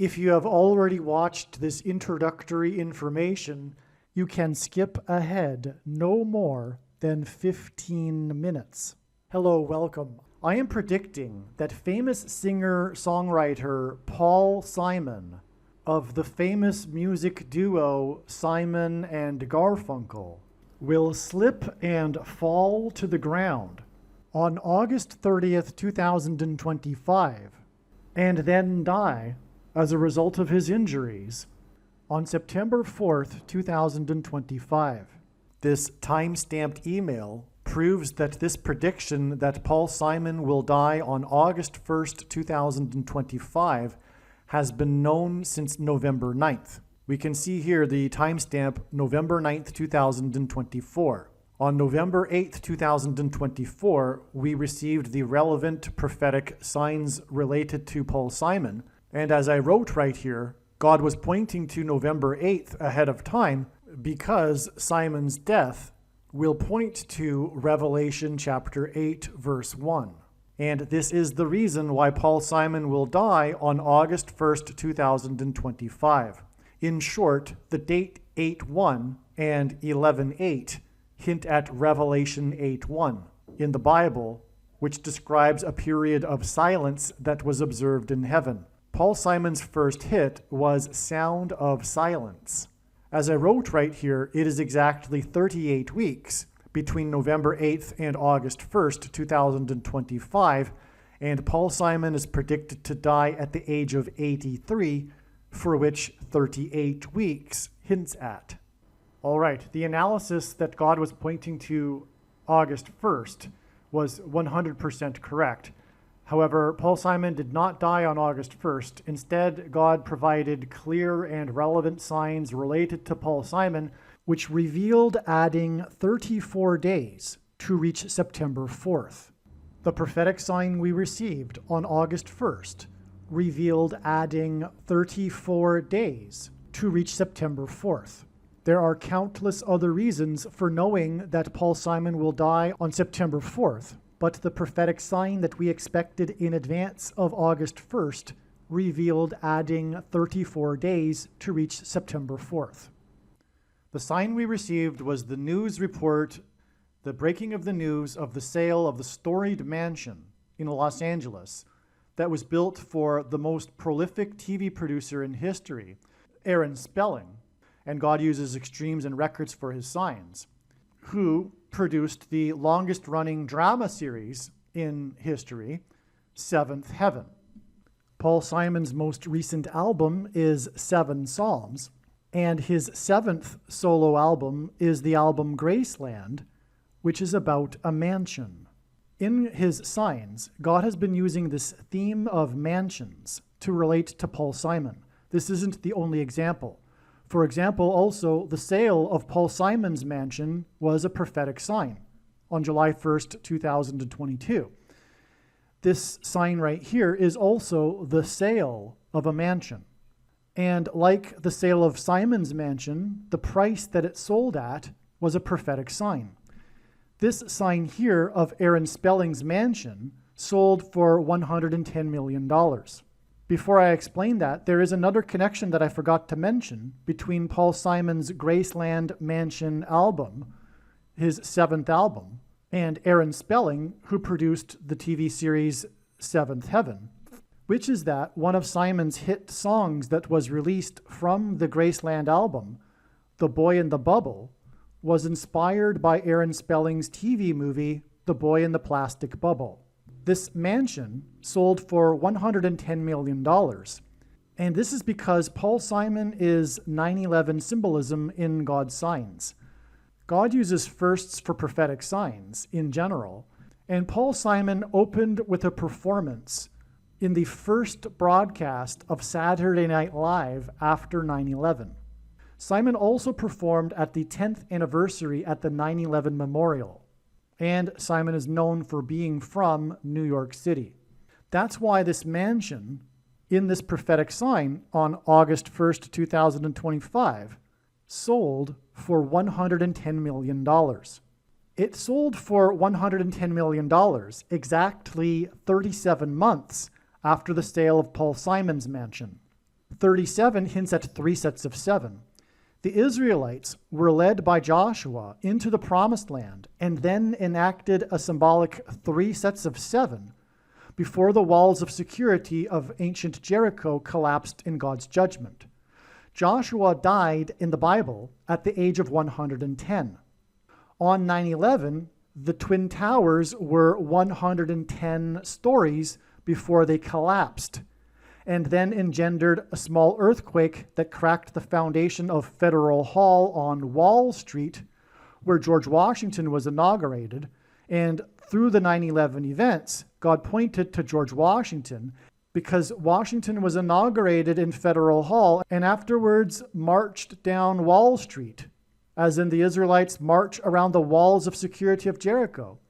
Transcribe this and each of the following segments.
If you have already watched this introductory information, you can skip ahead no more than 15 minutes. Hello, welcome. I am predicting that famous singer-songwriter Paul Simon of the famous music duo Simon and Garfunkel will slip and fall to the ground on August 30th, 2025, and then die as a result of his injuries on September 4th, 2025. This time-stamped email proves that this prediction that Paul Simon will die on August 1st, 2025 has been known since November 9th. We can see here the timestamp November 9th, 2024. On November 8th, 2024, we received the relevant prophetic signs related to Paul Simon. And as I wrote right here, God was pointing to November 8th ahead of time because Simon's death will point to Revelation chapter 8, verse 1. And this is the reason why Paul Simon will die on August 1st, 2025. In short, the date 8:1 and 11:8 hint at Revelation 8:1 in the Bible, which describes a period of silence that was observed in heaven. Paul Simon's first hit was Sound of Silence. As I wrote right here, it is exactly 38 weeks between November 8th and August 1st, 2025, and Paul Simon is predicted to die at the age of 83, for which 38 weeks hints at. All right, the analysis that God was pointing to August 1st was 100% correct. However, Paul Simon did not die on August 1st. Instead, God provided clear and relevant signs related to Paul Simon, which revealed adding 34 days to reach September 4th. The prophetic sign we received on August 1st revealed adding 34 days to reach September 4th. There are countless other reasons for knowing that Paul Simon will die on September 4th. But the prophetic sign that we expected in advance of August 1st revealed adding 34 days to reach September 4th. The sign we received was the news report, the breaking of the news of the sale of the storied mansion in Los Angeles that was built for the most prolific TV producer in history, Aaron Spelling, and God uses extremes and records for his signs, who produced the longest-running drama series in history, Seventh Heaven. Paul Simon's most recent album is 7 Psalms, and his 7th solo album is the album Graceland, which is about a mansion. In his signs, God has been using this theme of mansions to relate to Paul Simon. This isn't the only example. For example, also, the sale of Paul Simon's mansion was a prophetic sign on July 1st, 2022. This sign right here is also the sale of a mansion. And like the sale of Simon's mansion, the price that it sold at was a prophetic sign. This sign here of Aaron Spelling's mansion sold for $110 million. Before I explain that, there is another connection that I forgot to mention between Paul Simon's Graceland Mansion album, his 7th album, and Aaron Spelling, who produced the TV series Seventh Heaven, which is that one of Simon's hit songs that was released from the Graceland album, The Boy in the Bubble, was inspired by Aaron Spelling's TV movie, The Boy in the Plastic Bubble. This mansion sold for $110 million. And this is because Paul Simon is 9/11 symbolism in God's signs. God uses firsts for prophetic signs in general. And Paul Simon opened with a performance in the first broadcast of Saturday Night Live after 9/11. Simon also performed at the 10th anniversary at the 9/11 Memorial. And Simon is known for being from New York City. That's why this mansion in this prophetic sign on August 1st, 2025 sold for $110 million. It sold for $110 million exactly 37 months after the sale of Paul Simon's mansion. 37 hints at 3 sets of 7. The Israelites were led by Joshua into the promised land and then enacted a symbolic 3 sets of 7 before the walls of security of ancient Jericho collapsed in God's judgment. Joshua died in the Bible at the age of 110. On 9/11, the Twin Towers were 110 stories before they collapsed, and then engendered a small earthquake that cracked the foundation of Federal Hall on Wall Street, where George Washington was inaugurated. And through the 9/11 events, God pointed to George Washington because Washington was inaugurated in Federal Hall and afterwards marched down Wall Street, as in the Israelites march around the walls of security of Jericho,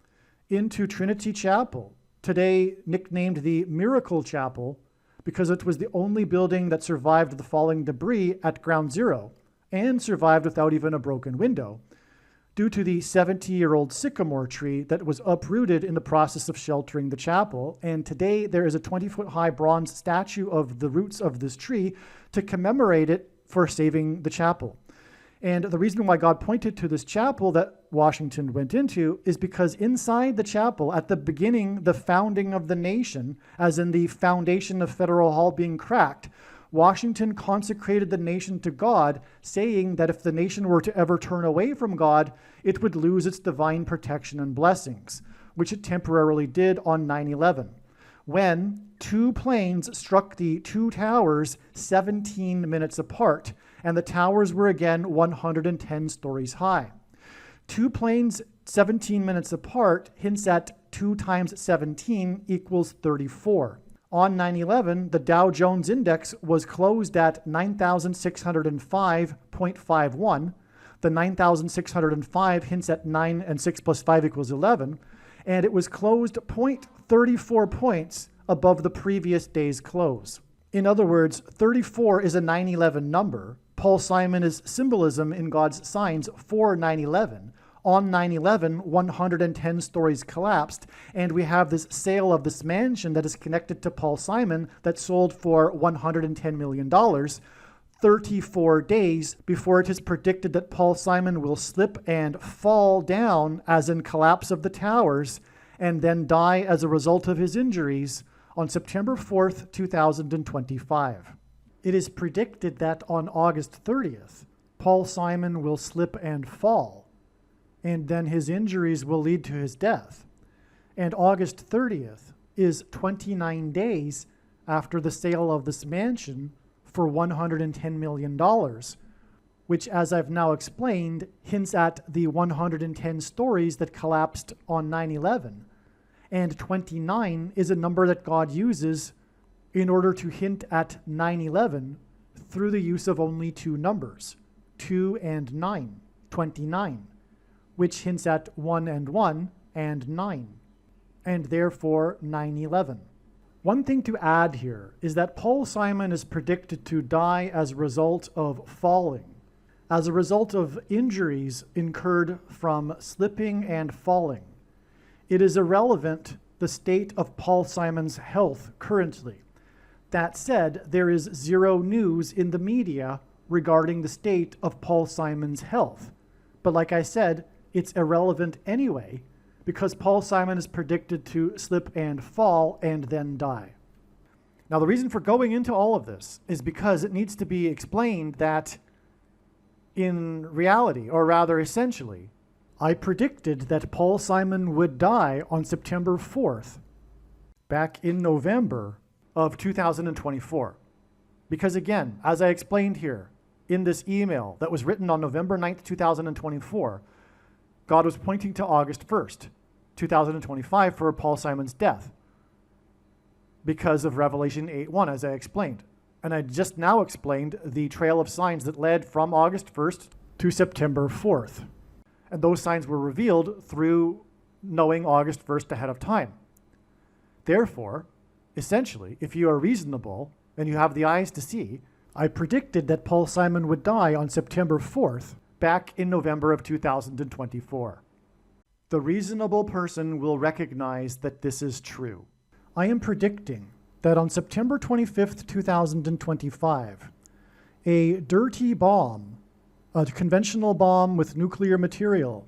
into Trinity Chapel, today nicknamed the Miracle Chapel, because it was the only building that survived the falling debris at Ground Zero and survived without even a broken window, due to the 70-year-old sycamore tree that was uprooted in the process of sheltering the chapel. And today there is a 20-foot-high bronze statue of the roots of this tree to commemorate it for saving the chapel. And the reason why God pointed to this chapel that Washington went into is because inside the chapel, at the beginning, the founding of the nation, as in the foundation of Federal Hall being cracked, Washington consecrated the nation to God, saying that if the nation were to ever turn away from God, it would lose its divine protection and blessings, which it temporarily did on 9/11, when 2 planes struck the 2 towers 17 minutes apart, and the towers were again 110 stories high. 2 planes 17 minutes apart hints at 2 times 17 equals 34. On 9/11, the Dow Jones Index was closed at 9,605.51. The 9,605 hints at 9 and 6 plus 5 equals 11, and it was closed 0.34 points above the previous day's close. In other words, 34 is a 9/11 number. Paul Simon is symbolism in God's signs for 9/11. On 9/11, 110 stories collapsed, and we have this sale of this mansion that is connected to Paul Simon that sold for $110 million, 34 days before it is predicted that Paul Simon will slip and fall down, as in collapse of the towers, and then die as a result of his injuries on September 4th, 2025. It is predicted that on August 30th, Paul Simon will slip and fall, and then his injuries will lead to his death. And August 30th is 29 days after the sale of this mansion for $110 million, which, as I've now explained, hints at the 110 stories that collapsed on 9/11. And 29 is a number that God uses in order to hint at 9/11 through the use of only 2 numbers, 2 and 9, 29. Which hints at 1 and 1 and 9, and therefore 9/11. One thing to add here is that Paul Simon is predicted to die as a result of falling, as a result of injuries incurred from slipping and falling. It is irrelevant the state of Paul Simon's health currently. That said, there is 0 news in the media regarding the state of Paul Simon's health. But like I said, it's irrelevant anyway, because Paul Simon is predicted to slip and fall and then die. Now, the reason for going into all of this is because it needs to be explained that in reality, or rather essentially, I predicted that Paul Simon would die on September 4th, back in November of 2024. Because again, as I explained here in this email that was written on November 9th, 2024, God was pointing to August 1st, 2025 for Paul Simon's death because of Revelation 8:1, as I explained. And I just now explained the trail of signs that led from August 1st to September 4th. And those signs were revealed through knowing August 1st ahead of time. Therefore, essentially, if you are reasonable and you have the eyes to see, I predicted that Paul Simon would die on September 4th, back in November of 2024. The reasonable person will recognize that this is true. I am predicting that on September 25th, 2025, a dirty bomb, a conventional bomb with nuclear material,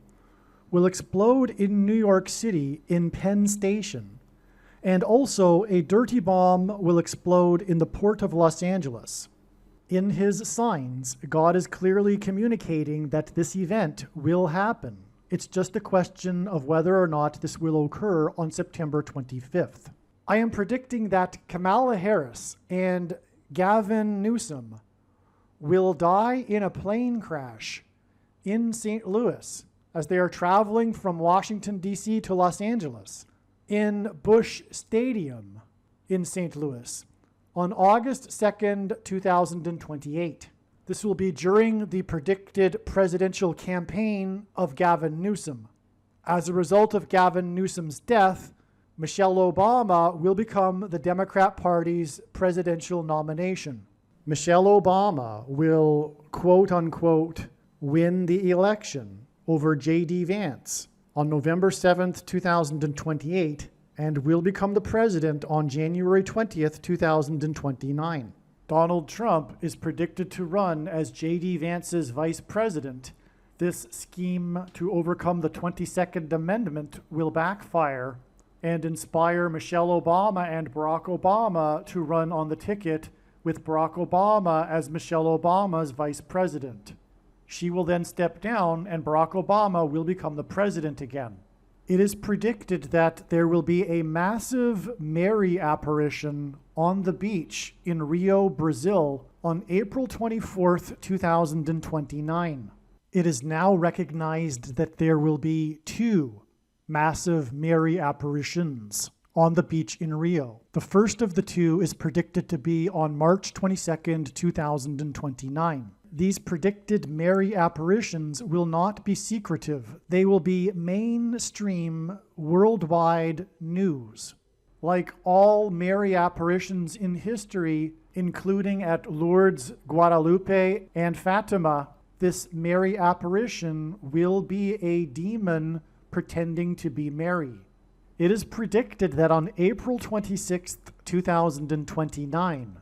will explode in New York City in Penn Station, and also a dirty bomb will explode in the port of Los Angeles. In his signs, God is clearly communicating that this event will happen. It's just a question of whether or not this will occur on September 25th. I am predicting that Kamala Harris and Gavin Newsom will die in a plane crash in St. Louis as they are traveling from Washington, D.C. to Los Angeles in Busch Stadium in St. Louis on August 2nd, 2028. This will be during the predicted presidential campaign of Gavin Newsom. As a result of Gavin Newsom's death, Michelle Obama will become the Democrat Party's presidential nomination. Michelle Obama will, quote unquote, win the election over J.D. Vance on November 7th, 2028, and will become the president on January 20th, 2029. Donald Trump is predicted to run as J.D. Vance's vice president. This scheme to overcome the 22nd Amendment will backfire and inspire Michelle Obama and Barack Obama to run on the ticket with Barack Obama as Michelle Obama's vice president. She will then step down and Barack Obama will become the president again. It is predicted that there will be a massive Mary apparition on the beach in Rio, Brazil on April 24th, 2029. It is now recognized that there will be 2 massive Mary apparitions on the beach in Rio. The first of the 2 is predicted to be on March 22nd, 2029. These predicted Mary apparitions will not be secretive. They will be mainstream, worldwide news. Like all Mary apparitions in history, including at Lourdes, Guadalupe, and Fatima, this Mary apparition will be a demon pretending to be Mary. It is predicted that on April 26th, 2029,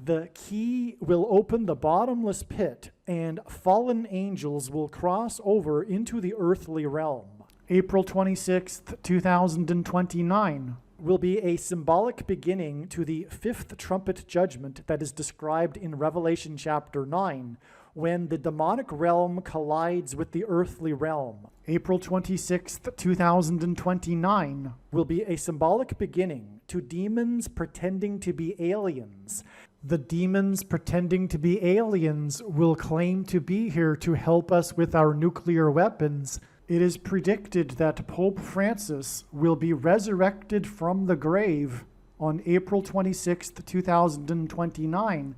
the key will open the bottomless pit and fallen angels will cross over into the earthly realm. April 26th, 2029 will be a symbolic beginning to the 5th trumpet judgment that is described in Revelation chapter 9, when the demonic realm collides with the earthly realm. April 26th, 2029 will be a symbolic beginning to demons pretending to be aliens. The demons pretending to be aliens will claim to be here to help us with our nuclear weapons. It is predicted that Pope Francis will be resurrected from the grave on April 26th, 2029,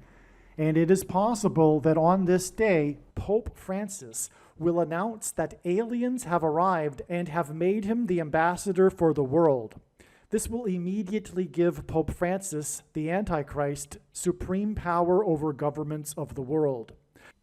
and it is possible that on this day, Pope Francis will announce that aliens have arrived and have made him the ambassador for the world. This will immediately give Pope Francis, the Antichrist, supreme power over governments of the world.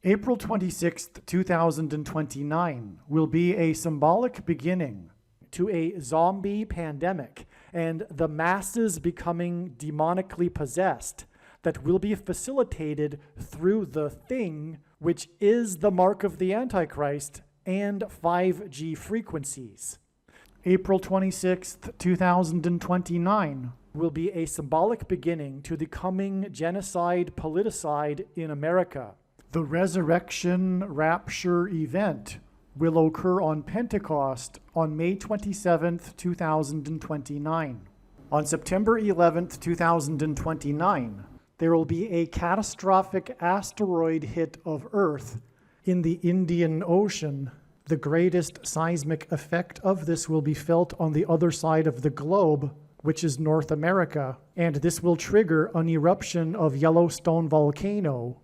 April 26th, 2029 will be a symbolic beginning to a zombie pandemic and the masses becoming demonically possessed that will be facilitated through the thing, which is the mark of the Antichrist and 5G frequencies. April 26th, 2029 will be a symbolic beginning to the coming genocide politicide in America. The resurrection rapture event will occur on Pentecost on May 27th, 2029. On September 11th, 2029, there will be a catastrophic asteroid hit of Earth in the Indian Ocean. The greatest seismic effect of this will be felt on the other side of the globe, which is North America, and this will trigger an eruption of Yellowstone volcano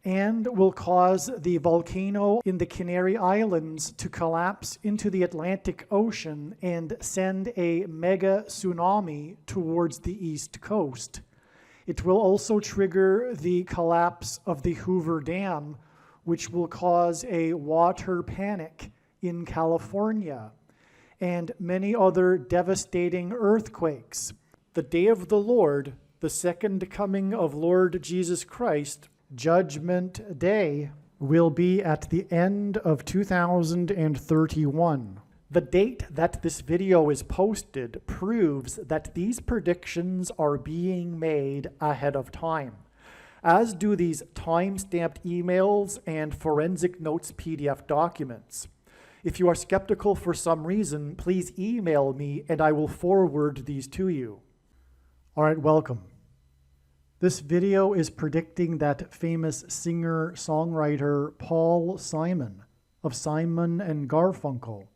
and will cause the volcano in the Canary Islands to collapse into the Atlantic Ocean and send a mega tsunami towards the East Coast. It will also trigger the collapse of the Hoover Dam, which will cause a water panic in California, and many other devastating earthquakes. The day of the Lord The second coming of Lord Jesus Christ, Judgment Day, will be at the end of 2031. The date that this video is posted proves that these predictions are being made ahead of time, as do these time-stamped emails and forensic notes PDF documents. If you are skeptical for some reason, please email me and I will forward these to you. All right, welcome. This video is predicting that famous singer-songwriter Paul Simon of Simon and Garfunkel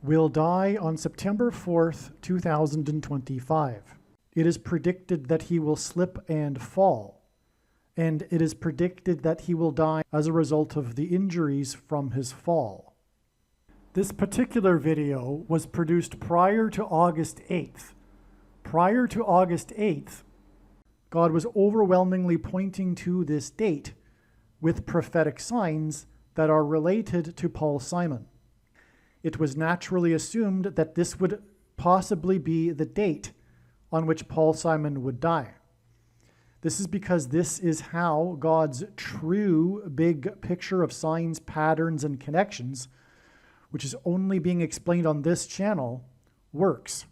will die on September 4th, 2025. It is predicted that he will slip and fall, and it is predicted that he will die as a result of the injuries from his fall. This particular video was produced prior to August 8th. Prior to August 8th, God was overwhelmingly pointing to this date with prophetic signs that are related to Paul Simon. It was naturally assumed that this would possibly be the date on which Paul Simon would die. This is because this is how God's true big picture of signs, patterns, and connections, which is only being explained on this channel, works.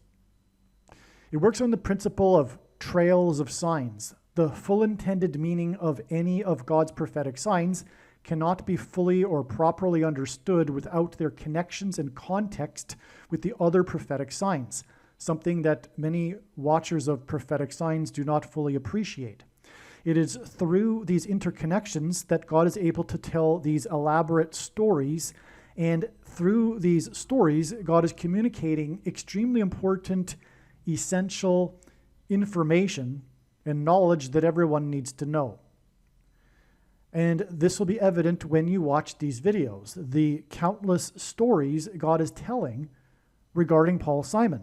It works on the principle of trails of signs. The full intended meaning of any of God's prophetic signs cannot be fully or properly understood without their connections and context with the other prophetic signs, something that many watchers of prophetic signs do not fully appreciate. It is through these interconnections that God is able to tell these elaborate stories, and through these stories, God is communicating extremely important, essential information and knowledge that everyone needs to know. And this will be evident when you watch these videos, the countless stories God is telling regarding Paul Simon.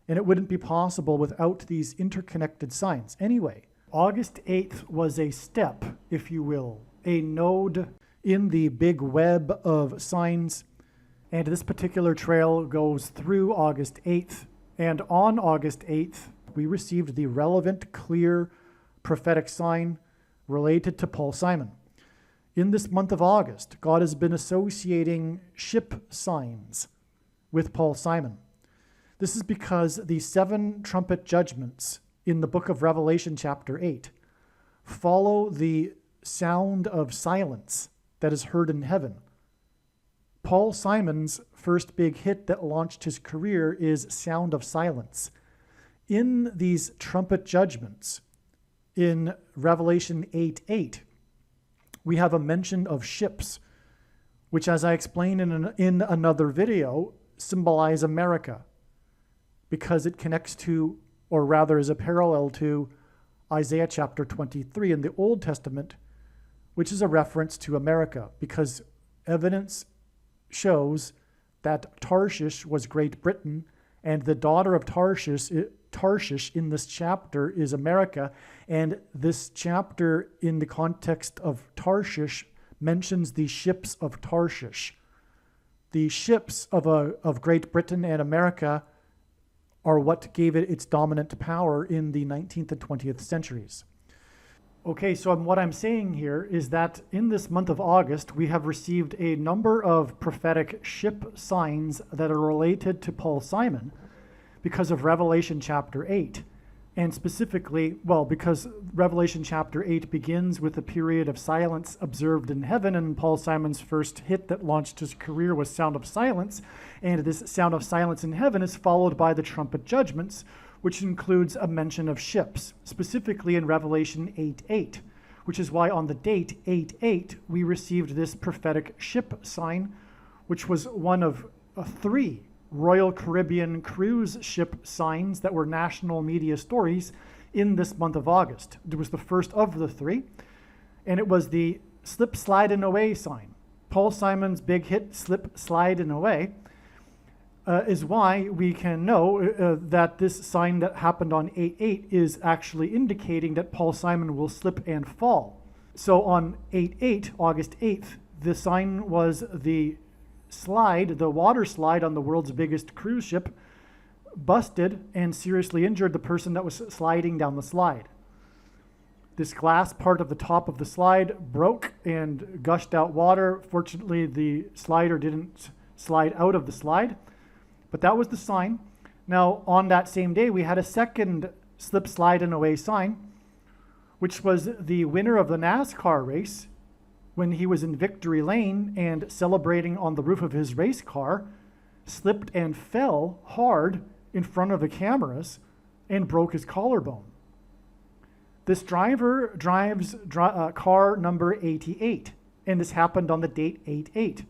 And it wouldn't be possible without these interconnected signs. Anyway, August 8th was a step, if you will, a node in the big web of signs. And this particular trail goes through August 8th. And on August 8th, we received the relevant, clear prophetic sign related to Paul Simon. In this month of August, God has been associating ship signs with Paul Simon. This is because the 7 trumpet judgments in the book of Revelation chapter 8 follow the sound of silence that is heard in heaven. Paul Simon's first big hit that launched his career is Sound of Silence. In these trumpet judgments, in Revelation 8:8, we have a mention of ships, which, as I explained in another video, symbolize America, because it connects to, or rather is a parallel to, Isaiah chapter 23 in the Old Testament, which is a reference to America, because evidence shows that Tarshish was Great Britain, and the daughter of Tarshish in this chapter is America, and this chapter in the context of Tarshish mentions the ships of Tarshish. The ships of Great Britain and America are what gave it its dominant power in the 19th and 20th centuries. Okay, so what I'm saying here is that in this month of August, we have received a number of prophetic ship signs that are related to Paul Simon because of Revelation chapter 8. And specifically, because Revelation chapter 8 begins with a period of silence observed in heaven, and Paul Simon's first hit that launched his career was Sound of Silence. And this Sound of Silence in heaven is followed by the trumpet judgments, which includes a mention of ships, specifically in Revelation 8:8, which is why on the date 8:8, we received this prophetic ship sign, which was one of 3 Royal Caribbean cruise ship signs that were national media stories in this month of August. It was the first of the 3, and it was the slip, slide, and away sign. Paul Simon's big hit, Slip, Slide, and Away, is why we can know that this sign that happened on 8/8 is actually indicating that Paul Simon will slip and fall. So on 8/8, August 8th, the sign was the slide, the water slide on the world's biggest cruise ship, busted and seriously injured the person that was sliding down the slide. This glass part of the top of the slide broke and gushed out water. Fortunately, the slider didn't slide out of the slide, but that was the sign. Now, on that same day, we had a second slip, slide, and away sign, which was the winner of the NASCAR race when he was in victory lane and celebrating on the roof of his race car, slipped and fell hard in front of the cameras and broke his collarbone. This driver drives car number 88, and this happened on the date 88.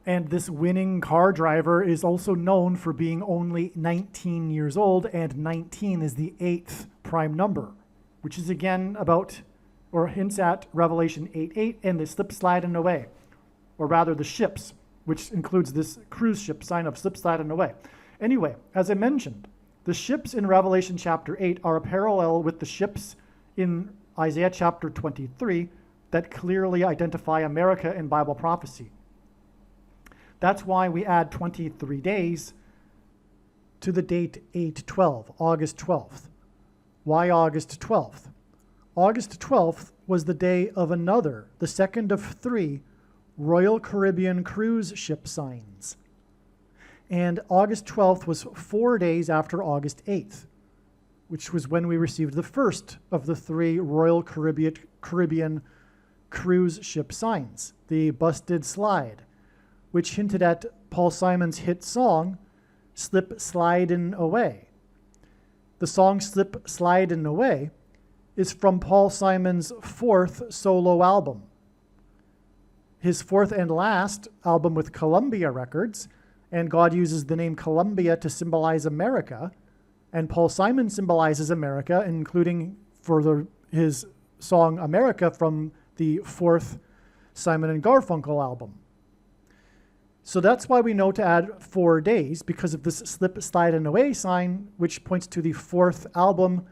And this winning car driver is also known for being only 19 years old, and 19 is the 8th prime number, which is again about, or hints at, Revelation 8:8 and the slip, slide, and away, or rather the ships, which includes this cruise ship sign of slip, slide, and away. Anyway, as I mentioned, the ships in Revelation chapter 8 are a parallel with the ships in Isaiah chapter 23 that clearly identify America in Bible prophecy. That's why we add 23 days to the date 8/12, August 12th. Why August 12th? August 12th was the day of another, the second of 3, Royal Caribbean cruise ship signs. And August 12th was 4 days after August 8th, which was when we received the first of the 3 Royal Caribbean cruise ship signs, the busted slide, which hinted at Paul Simon's hit song, Slip, Slidin' Away. The song Slip, Slidin' Away is from Paul Simon's 4th solo album, his 4th and last album with Columbia Records, and God uses the name Columbia to symbolize America, and Paul Simon symbolizes America, including for his song America from the 4th Simon and Garfunkel album. So that's why we know to add 4 days, because of this slip, slide, and away sign, which points to the 4th album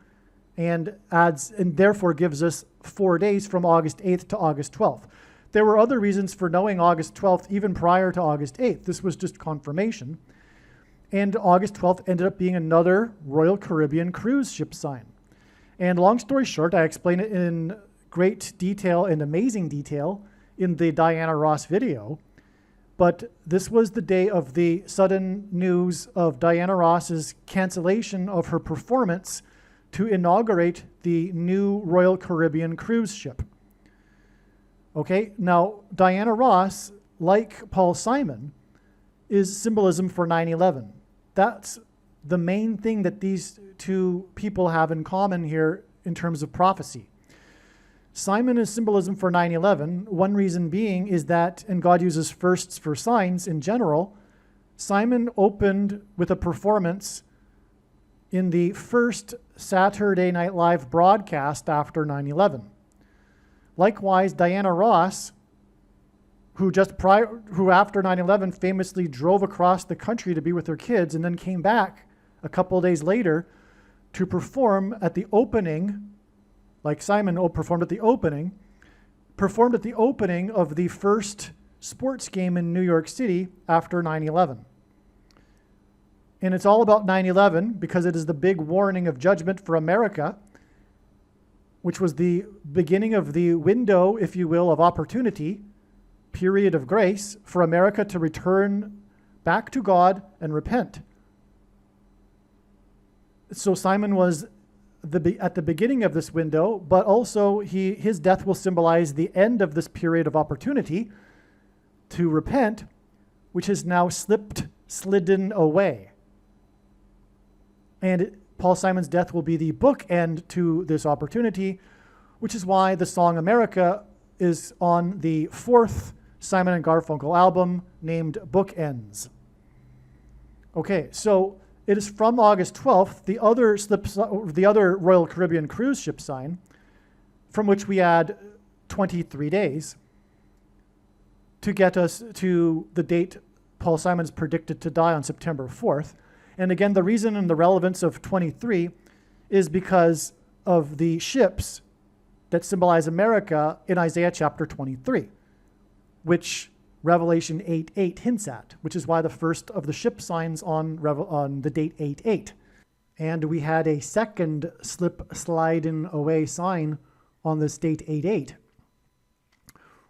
and adds, and therefore gives us 4 days from August 8th to August 12th. There were other reasons for knowing August 12th even prior to August 8th. This was just confirmation. And August 12th ended up being another Royal Caribbean cruise ship sign. And long story short, I explain it in great detail and amazing detail in the Diana Ross video. But this was the day of the sudden news of Diana Ross's cancellation of her performance to inaugurate the new Royal Caribbean cruise ship. Okay, now Diana Ross, like Paul Simon, is symbolism for 9/11. That's the main thing that these two people have in common here in terms of prophecy. Simon is symbolism for 9/11. One reason being is that, and God uses firsts for signs in general, Simon opened with a performance in the first Saturday Night Live broadcast after 9/11. Likewise, Diana Ross, who after 9/11 famously drove across the country to be with her kids and then came back a couple days later to perform at the opening, like Simon performed at the opening of the first sports game in New York City after 9/11. And it's all about 9/11 because it is the big warning of judgment for America, which was the beginning of the window, if you will, of opportunity, period of grace for America to return back to God and repent. So Simon was at the beginning of this window, but also his death will symbolize the end of this period of opportunity to repent, which has now slidden away. And Paul Simon's death will be the bookend to this opportunity, which is why the song America is on the 4th Simon and Garfunkel album named Bookends. Okay, so it is from August 12th, the other Royal Caribbean cruise ship sign, from which we add 23 days to get us to the date Paul Simon's predicted to die on September 4th. And again, the reason and the relevance of 23 is because of the ships that symbolize America in Isaiah chapter 23, which Revelation 8:8 hints at, which is why the first of the ship signs on the date 8:8. And we had a second slip, sliding away sign on this date 8/8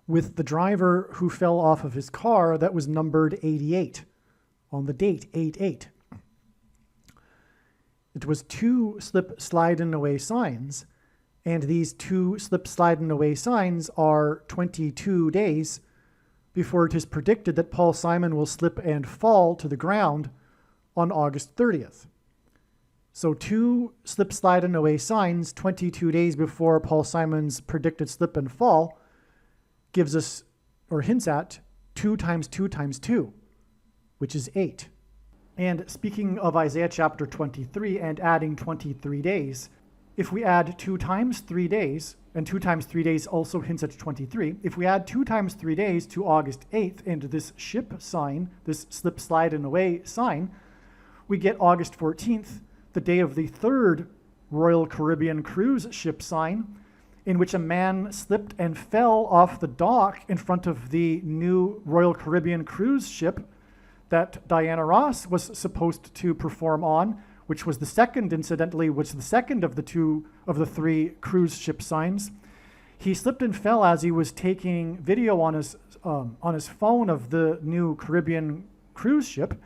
with the driver who fell off of his car that was numbered 88 on the date 8/8. It was 2 slip sliding away signs, and these 2 slip sliding away signs are 22 days before it is predicted that Paul Simon will slip and fall to the ground on August 30th. So 2 slip sliding away signs 22 days before Paul Simon's predicted slip and fall gives us, or hints at, 2 times 2 times 2, which is 8. And speaking of Isaiah chapter 23 and adding 23 days, if we add 2 times 3 days, and 2 times 3 days also hints at 23, if we add 2 times 3 days to August 8th and this ship sign, this slip sliding away sign, we get August 14th, the day of the 3rd Royal Caribbean cruise ship sign, in which a man slipped and fell off the dock in front of the new Royal Caribbean cruise ship that Diana Ross was supposed to perform on, which was the second, incidentally, was the second of the 3 cruise ship signs. He slipped and fell as he was taking video on his phone of the new Caribbean cruise ship,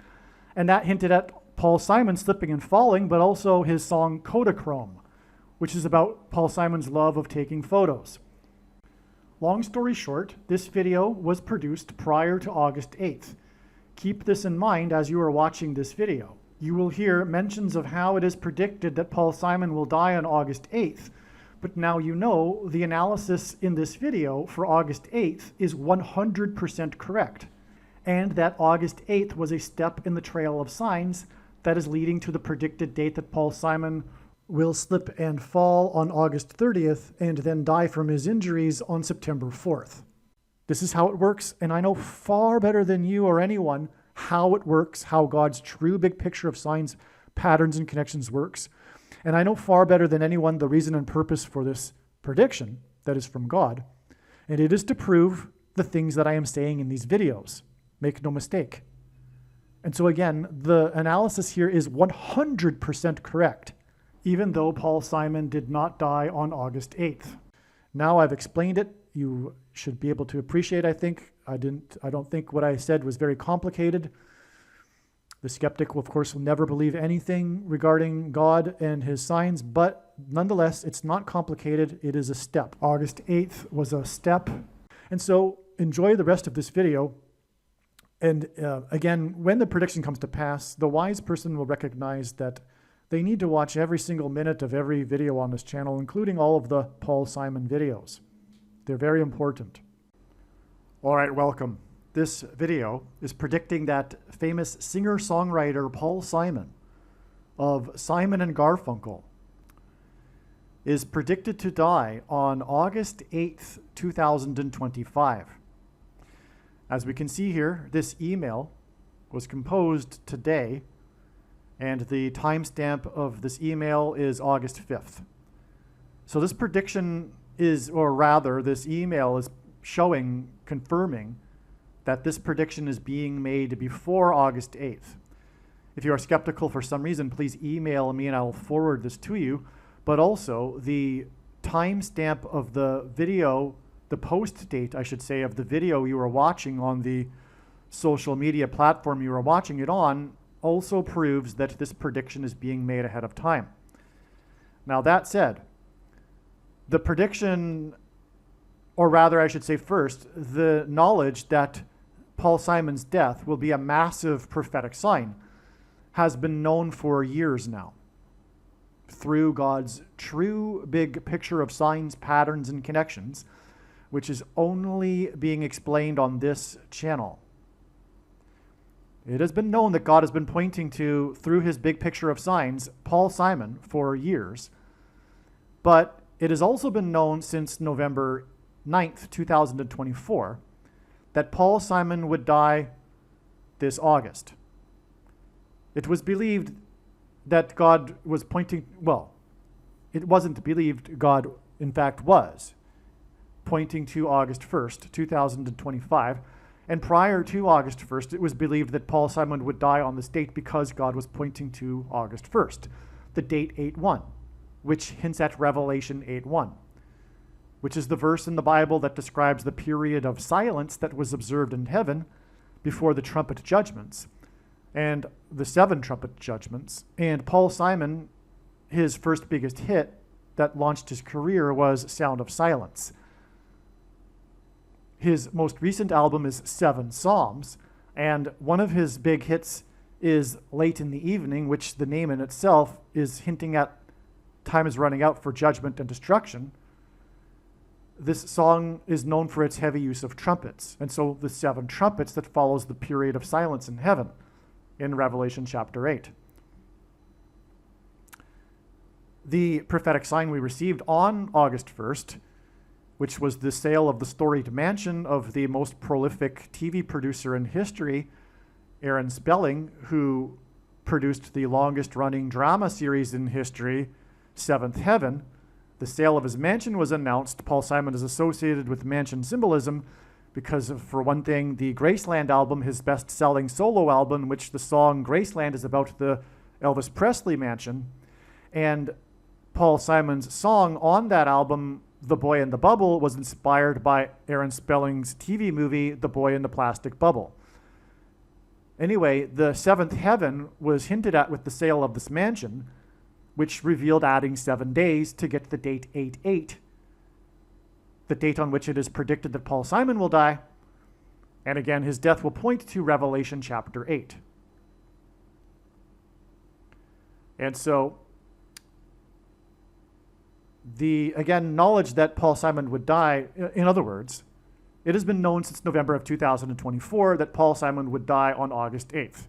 and that hinted at Paul Simon slipping and falling, but also his song Kodachrome, which is about Paul Simon's love of taking photos. Long story short, this video was produced prior to August 8th. Keep this in mind as you are watching this video. You will hear mentions of how it is predicted that Paul Simon will die on August 8th, but now you know the analysis in this video for August 8th is 100% correct, and that August 8th was a step in the trail of signs that is leading to the predicted date that Paul Simon will slip and fall on August 30th and then die from his injuries on September 4th. This is how it works, and I know far better than you or anyone how it works, how God's true big picture of signs, patterns, and connections works. And I know far better than anyone the reason and purpose for this prediction that is from God. And it is to prove the things that I am saying in these videos. Make no mistake. And so again, the analysis here is 100% correct, even though Paul Simon did not die on August 8th. Now I've explained it. You should be able to appreciate, I think. I don't think what I said was very complicated. The skeptic, of course, will never believe anything regarding God and his signs, but nonetheless, it's not complicated. It is a step. August 8th was a step. And so enjoy the rest of this video. And again, when the prediction comes to pass, the wise person will recognize that they need to watch every single minute of every video on this channel, including all of the Paul Simon videos. They're very important. All right, welcome. This video is predicting that famous singer-songwriter Paul Simon of Simon and Garfunkel is predicted to die on August 8th, 2025. As we can see here, this email was composed today, and the timestamp of this email is August 5th. So this prediction is, or rather, this email is showing, confirming, that this prediction is being made before August 8th. If you are skeptical for some reason, please email me and I'll forward this to you. But also, the timestamp of the video, the post date, I should say, of the video you are watching on the social media platform you are watching it on also proves that this prediction is being made ahead of time. Now, that said, the prediction, or rather I should say first, the knowledge that Paul Simon's death will be a massive prophetic sign has been known for years now through God's true big picture of signs, patterns, and connections, which is only being explained on this channel. It has been known that God has been pointing to, through his big picture of signs, Paul Simon for years, but it has also been known since November 9th, 2024, that Paul Simon would die this August. It was believed that God was pointing, well, it wasn't believed, God in fact was pointing to August 1st, 2025. And prior to August 1st, it was believed that Paul Simon would die on this date because God was pointing to August 1st, the date 8/1, which hints at Revelation 8/1. which is the verse in the Bible that describes the period of silence that was observed in heaven before the trumpet judgments and the 7 trumpet judgments. And Paul Simon, his first biggest hit that launched his career was Sound of Silence. His most recent album is 7 Psalms, and one of his big hits is Late in the Evening, which the name in itself is hinting at time is running out for judgment and destruction. This song is known for its heavy use of trumpets, and so the 7 trumpets that follows the period of silence in heaven in Revelation chapter 8. The prophetic sign we received on August 1st, which was the sale of the storied mansion of the most prolific TV producer in history, Aaron Spelling, who produced the longest running drama series in history, Seventh Heaven. The sale of his mansion was announced. Paul Simon is associated with mansion symbolism because of, for one thing, the Graceland album, his best-selling solo album, which the song Graceland is about the Elvis Presley mansion. And Paul Simon's song on that album, The Boy in the Bubble, was inspired by Aaron Spelling's TV movie, The Boy in the Plastic Bubble. Anyway, the 7th heaven was hinted at with the sale of this mansion, which revealed adding 7 days to get the date 8/8, the date on which it is predicted that Paul Simon will die. And again, his death will point to Revelation chapter 8. And so, the, again, knowledge that Paul Simon would die, in other words, it has been known since November of 2024 that Paul Simon would die on August 8th.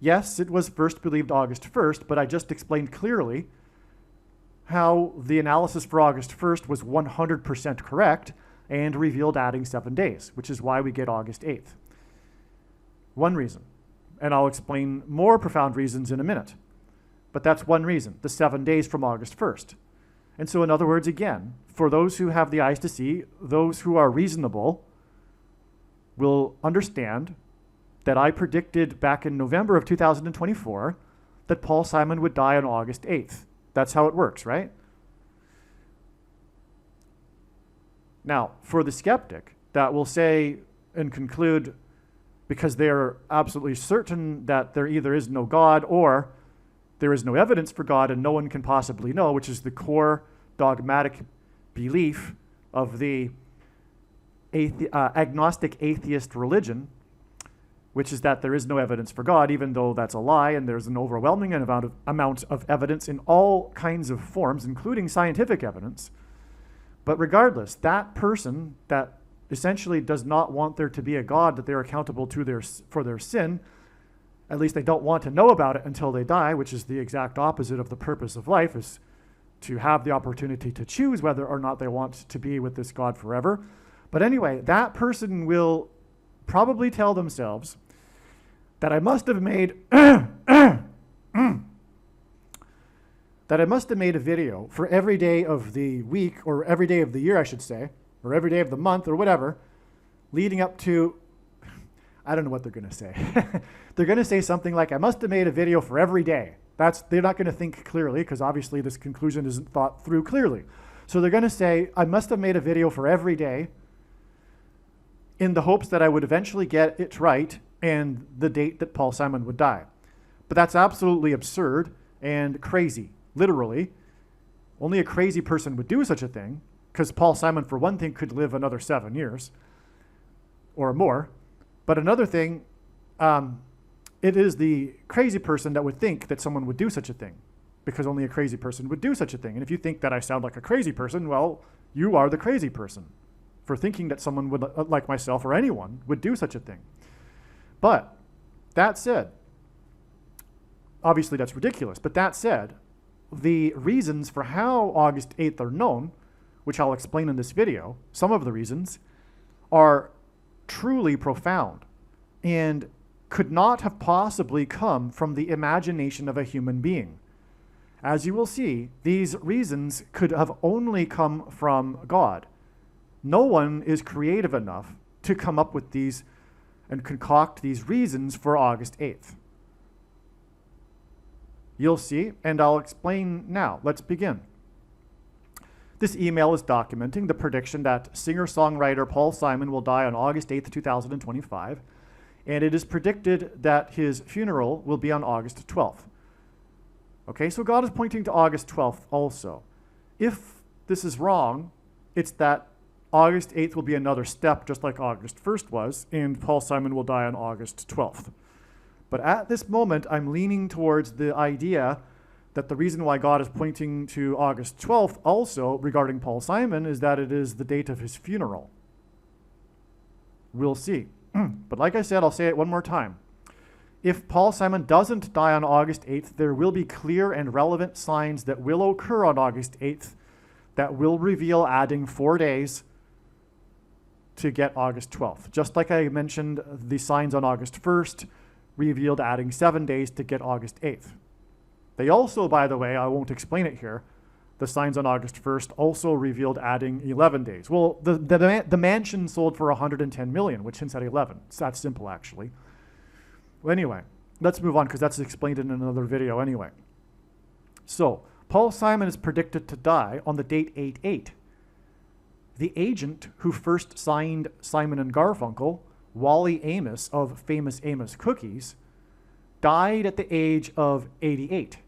Yes, it was first believed August 1st, but I just explained clearly how the analysis for August 1st was 100% correct and revealed adding 7 days, which is why we get August 8th. One reason, and I'll explain more profound reasons in a minute, but that's one reason, the 7 days from August 1st. And so in other words, again, for those who have the eyes to see, those who are reasonable will understand that I predicted back in November of 2024 that Paul Simon would die on August 8th. That's how it works, right? Now, for the skeptic that will say and conclude, because they are absolutely certain that there either is no God or there is no evidence for God and no one can possibly know, which is the core dogmatic belief of the agnostic atheist religion, which is that there is no evidence for God, even though that's a lie, and there's an overwhelming amount of evidence in all kinds of forms, including scientific evidence. But regardless, that person that essentially does not want there to be a God, that they're accountable to for their sin, at least they don't want to know about it until they die, which is the exact opposite of the purpose of life, is to have the opportunity to choose whether or not they want to be with this God forever. But anyway, that person will probably tell themselves that I must have made that I must have made a video for every day of the week, or every day of the year, I should say, or every day of the month, or whatever, leading up to, I don't know what they're going to say. They're going to say something like, I must have made a video for every day. They're not going to think clearly, because obviously this conclusion isn't thought through clearly. So they're going to say, I must have made a video for every day in the hopes that I would eventually get it right and the date that Paul Simon would die. But that's absolutely absurd and crazy, literally. Only a crazy person would do such a thing, because Paul Simon, for one thing, could live another 7 years or more. But another thing, it is the crazy person that would think that someone would do such a thing, because only a crazy person would do such a thing. And if you think that I sound like a crazy person, well, you are the crazy person for thinking that someone would, like myself or anyone, would do such a thing. But that said, obviously that's ridiculous, but that said, the reasons for how August 8th are known, which I'll explain in this video, some of the reasons, are truly profound and could not have possibly come from the imagination of a human being. As you will see, these reasons could have only come from God. No one is creative enough to come up with these and concoct these reasons for August 8th. You'll see, and I'll explain now. Let's begin. This email is documenting the prediction that singer-songwriter Paul Simon will die on August 8th, 2025, and it is predicted that his funeral will be on August 12th. Okay, so God is pointing to August 12th also. If this is wrong, it's that August 8th will be another step, just like August 1st was, and Paul Simon will die on August 12th. But at this moment, I'm leaning towards the idea that the reason why God is pointing to August 12th also regarding Paul Simon is that it is the date of his funeral. We'll see. But like I said, I'll say it one more time. If Paul Simon doesn't die on August 8th, there will be clear and relevant signs that will occur on August 8th that will reveal adding 4 days to get August 12th. Just like I mentioned, the signs on August 1st revealed adding 7 days to get August 8th. They also, by the way, I won't explain it here, the signs on August 1st also revealed adding 11 days. Well, the mansion sold for $110 million, which hints at 11. It's that simple, actually. Well, anyway, let's move on because that's explained in another video anyway. So, Paul Simon is predicted to die on the date 8/8. The agent who first signed Simon and Garfunkel, Wally Amos of Famous Amos Cookies, died at the age of 88.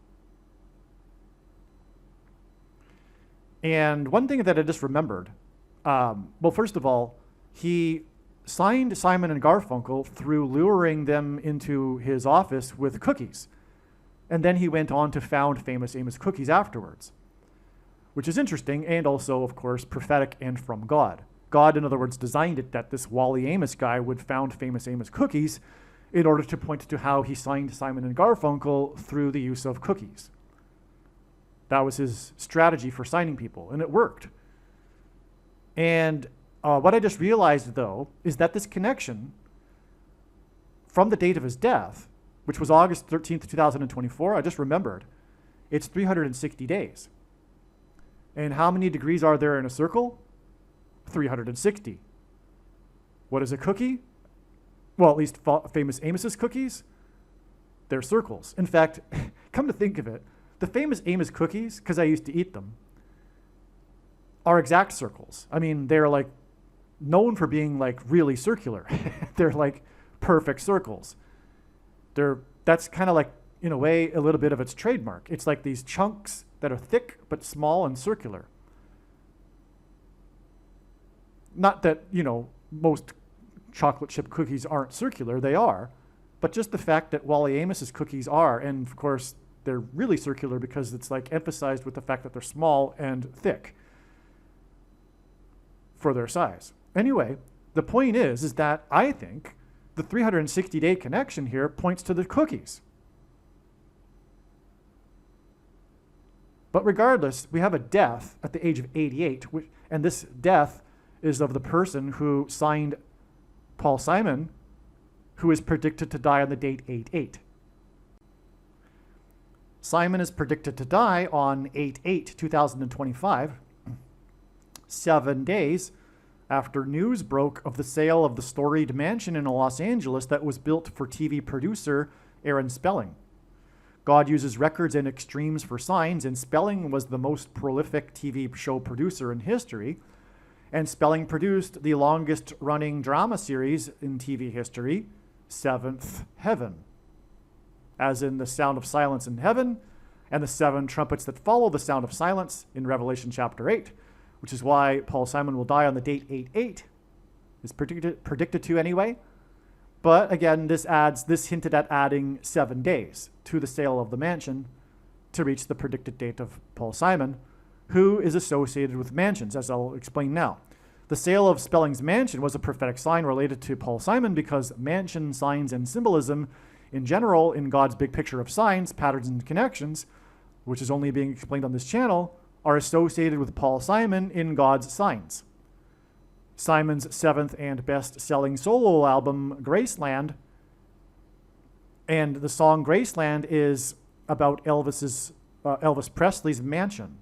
And one thing that I just remembered, well, first of all, he signed Simon and Garfunkel through luring them into his office with cookies. And then he went on to found Famous Amos Cookies afterwards, which is interesting and also, of course, prophetic and from God. God, in other words, designed it that this Wally Amos guy would found Famous Amos Cookies in order to point to how he signed Simon and Garfunkel through the use of cookies. That was his strategy for signing people, and it worked. And what I just realized, though, is that this connection from the date of his death, which was August 13th, 2024, I just remembered, it's 360 days. And how many degrees are there in a circle? 360. What is a cookie? Well, at least Famous Amos's cookies, they're circles. In fact, come to think of it, the Famous Amos cookies, because I used to eat them, are exact circles. I mean, they're like known for being like really circular. They're like perfect circles. That's kind of like, in a way, a little bit of its trademark. It's like these chunks that are thick but small and circular. Not that, most chocolate chip cookies aren't circular, they are, but just the fact that Wally Amos's cookies are, and of course they're really circular because it's like emphasized with the fact that they're small and thick for their size. Anyway, the point is that I think the 360-day connection here points to the cookies. But regardless, we have a death at the age of 88, and this death is of the person who signed Paul Simon, who is predicted to die on the date 8/8. Simon is predicted to die on 8/8, 2025, 7 days after news broke of the sale of the storied mansion in Los Angeles that was built for TV producer Aaron Spelling. God uses records and extremes for signs, and Spelling was the most prolific TV show producer in history. And Spelling produced the longest-running drama series in TV history, Seventh Heaven, as in the sound of silence in heaven, and the 7 trumpets that follow the sound of silence in Revelation chapter 8, which is why Paul Simon will die on the date 8/8, is predicted to anyway. But again, this hinted at adding 7 days to the sale of the mansion to reach the predicted date of Paul Simon, who is associated with mansions, as I'll explain now. The sale of Spelling's mansion was a prophetic sign related to Paul Simon because mansion signs and symbolism in general in God's big picture of signs, patterns, and connections, which is only being explained on this channel, are associated with Paul Simon in God's signs. Simon's 7th and best-selling solo album, Graceland, and the song Graceland is about Elvis Presley's mansion.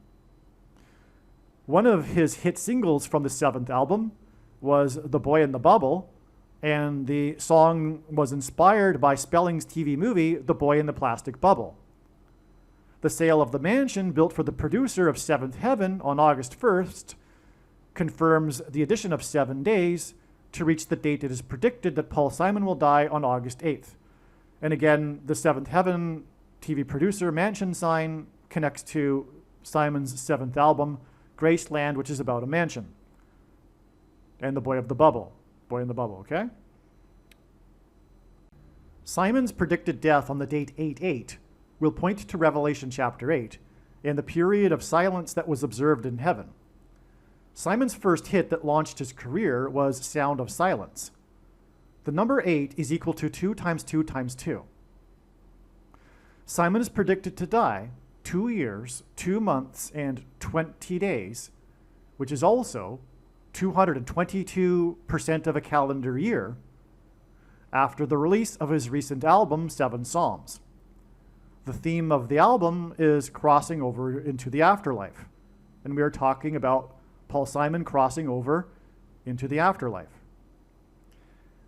One of his hit singles from the 7th album was The Boy in the Bubble, and the song was inspired by Spelling's TV movie, The Boy in the Plastic Bubble. The sale of the mansion built for the producer of Seventh Heaven on August 1st confirms the addition of 7 days to reach the date it is predicted that Paul Simon will die on August 8th. And again, the Seventh Heaven TV producer mansion sign connects to Simon's 7th album, Graceland, which is about a mansion. And the Boy in the Bubble, okay? Simon's predicted death on the date 8/8 will point to Revelation chapter 8 and the period of silence that was observed in heaven. Simon's first hit that launched his career was Sound of Silence. The number 8 is equal to 2 times 2 times 2. Simon is predicted to die 2 years, 2 months, and 20 days, which is also 222% of a calendar year, after the release of his recent album, 7 Psalms. The theme of the album is crossing over into the afterlife, and we are talking about Paul Simon crossing over into the afterlife.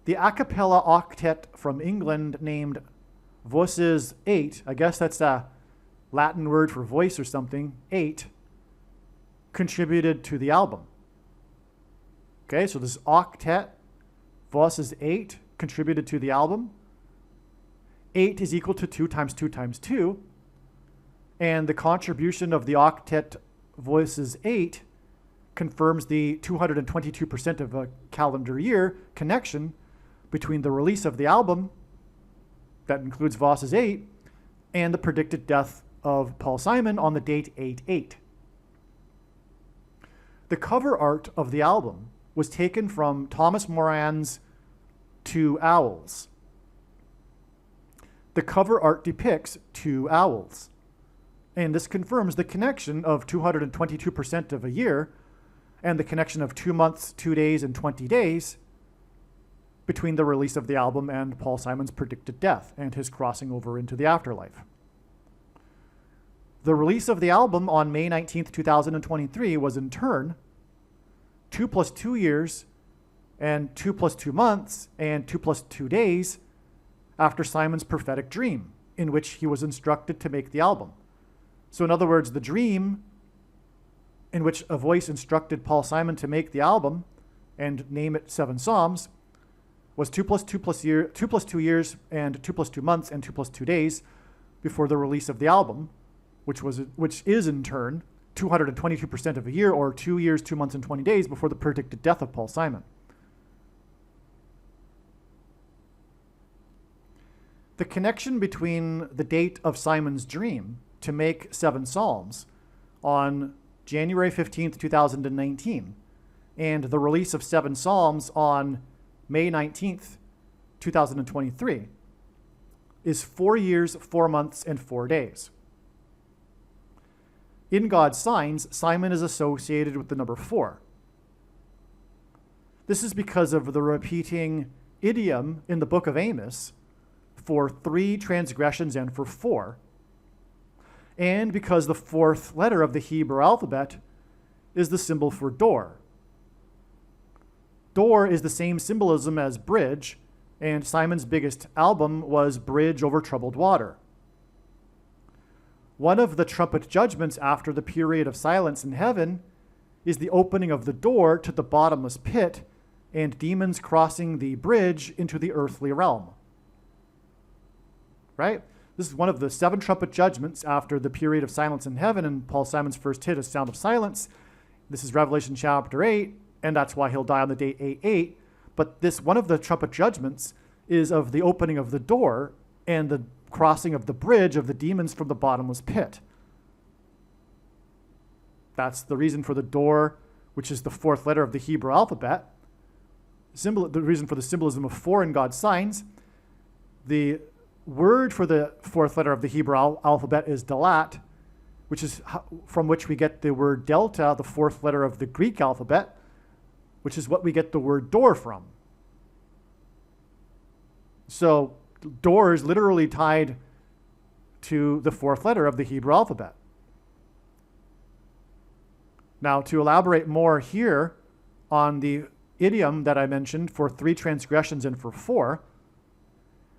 The a cappella octet from England named Voices 8, I guess that's a Latin word for voice or something, 8, contributed to the album. Okay, so this octet, Voices 8, contributed to the album. 8 is equal to 2 times 2 times 2, and the contribution of the octet Voices 8 confirms the 222% of a calendar year connection between the release of the album, that includes Voices 8, and the predicted death of Paul Simon on the date 8/8. The cover art of the album was taken from Thomas Moran's Two Owls. The cover art depicts 2 owls, and this confirms the connection of 222% of a year and the connection of 2 months, 2 days, and 20 days between the release of the album and Paul Simon's predicted death and his crossing over into the afterlife. The release of the album on May 19th, 2023 was in turn 2 plus 2 years and 2 plus 2 months and 2 plus 2 days after Simon's prophetic dream, in which he was instructed to make the album. So in other words, the dream in which a voice instructed Paul Simon to make the album and name it 7 Psalms was 2 plus 2 years and 2 plus 2 months and 2 plus 2 days before the release of the album, which is in turn 222% of a year, or 2 years, 2 months, and 20 days before the predicted death of Paul Simon. The connection between the date of Simon's dream to make 7 Psalms on January 15th, 2019, and the release of 7 Psalms on May 19th, 2023, is 4 years, 4 months, and 4 days. In God's signs, Simon is associated with the number 4. This is because of the repeating idiom in the book of Amos for 3 transgressions and for 4, and because the 4th letter of the Hebrew alphabet is the symbol for door. Door is the same symbolism as bridge, and Simon's biggest album was Bridge Over Troubled Water. One of the trumpet judgments after the period of silence in heaven is the opening of the door to the bottomless pit and demons crossing the bridge into the earthly realm. Right? This is one of the 7 trumpet judgments after the period of silence in heaven, and Paul Simon's first hit is Sound of Silence. This is Revelation chapter 8, and that's why he'll die on the date 8/8. But this one of the trumpet judgments is of the opening of the door and the crossing of the bridge of the demons from the bottomless pit. That's the reason for the door, which is the 4th letter of the Hebrew alphabet. The reason for the symbolism of 4 in God's signs. The word for the 4th letter of the Hebrew alphabet is dalat, which is from which we get the word delta, the 4th letter of the Greek alphabet, which is what we get the word door from. So door is literally tied to the 4th letter of the Hebrew alphabet. Now, to elaborate more here on the idiom that I mentioned for 3 transgressions and for 4,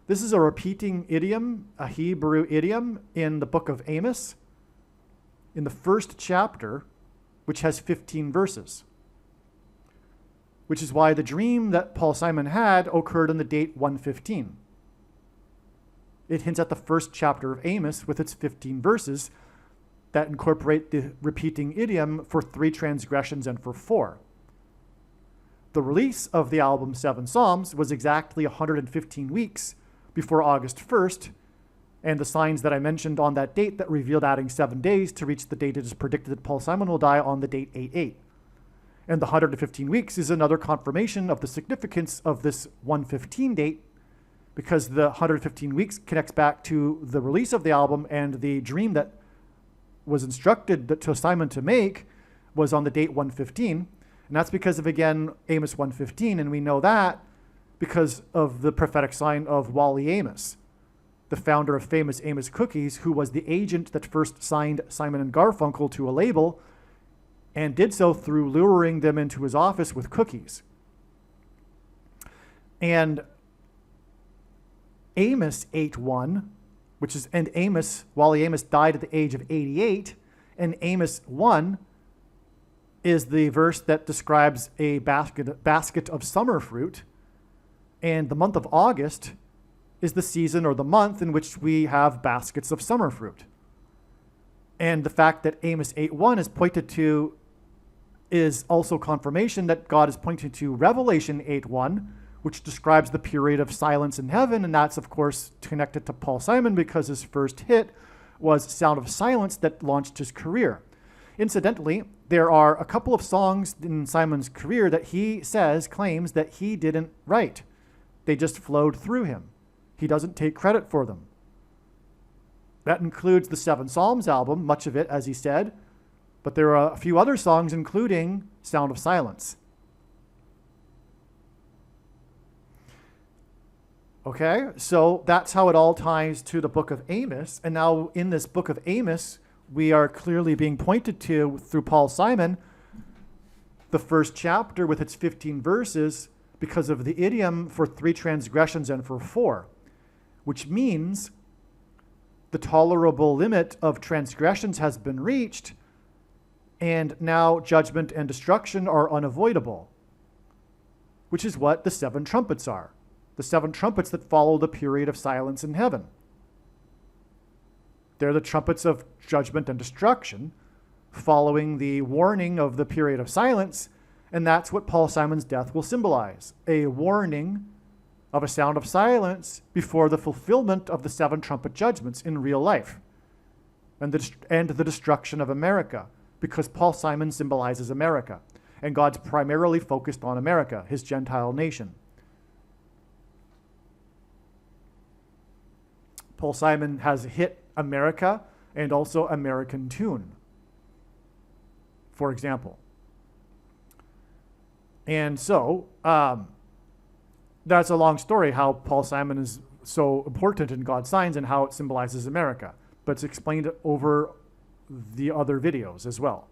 this is a repeating idiom, a Hebrew idiom in the book of Amos, in the first chapter, which has 15 verses, which is why the dream that Paul Simon had occurred on the date 115. It hints at the first chapter of Amos with its 15 verses that incorporate the repeating idiom for 3 transgressions and for 4. The release of the album Seven Psalms was exactly 115 weeks before August 1st, and the signs that I mentioned on that date that revealed adding 7 days to reach the date it is predicted that Paul Simon will die on the date 8/8. And the 115 weeks is another confirmation of the significance of this 115 date, because the 115 weeks connects back to the release of the album, and the dream that was instructed to Simon to make was on the date 115. And that's because of, again, Amos 115, and we know that because of the prophetic sign of Wally Amos, the founder of Famous Amos Cookies, who was the agent that first signed Simon and Garfunkel to a label, and did so through luring them into his office with cookies. And Amos 8:1, and Wally Amos died at the age of 88, and Amos 1 is the verse that describes a basket of summer fruit, and the month of August is the season or the month in which we have baskets of summer fruit. And the fact that Amos 8:1 is pointed to is also confirmation that God is pointing to Revelation 8:1, which describes the period of silence in heaven, and that's, of course, connected to Paul Simon because his first hit was Sound of Silence that launched his career. Incidentally, there are a couple of songs in Simon's career that he claims that he didn't write. They just flowed through him. He doesn't take credit for them. That includes the Seven Psalms album, much of it, as he said, but there are a few other songs, including Sound of Silence. Okay, so that's how it all ties to the book of Amos. And now in this book of Amos, we are clearly being pointed to, through Paul Simon, the first chapter with its 15 verses because of the idiom for 3 transgressions and for 4, which means the tolerable limit of transgressions has been reached, and now judgment and destruction are unavoidable, which is what the 7 trumpets are. The 7 trumpets that follow the period of silence in heaven. They're the trumpets of judgment and destruction, following the warning of the period of silence, and that's what Paul Simon's death will symbolize, a warning of a sound of silence before the fulfillment of the 7 trumpet judgments in real life, and the destruction of America, because Paul Simon symbolizes America, and God's primarily focused on America, his Gentile nation. Paul Simon has hit America and also American Tune, for example. And so that's a long story how Paul Simon is so important in God's signs and how it symbolizes America. But it's explained over the other videos as well.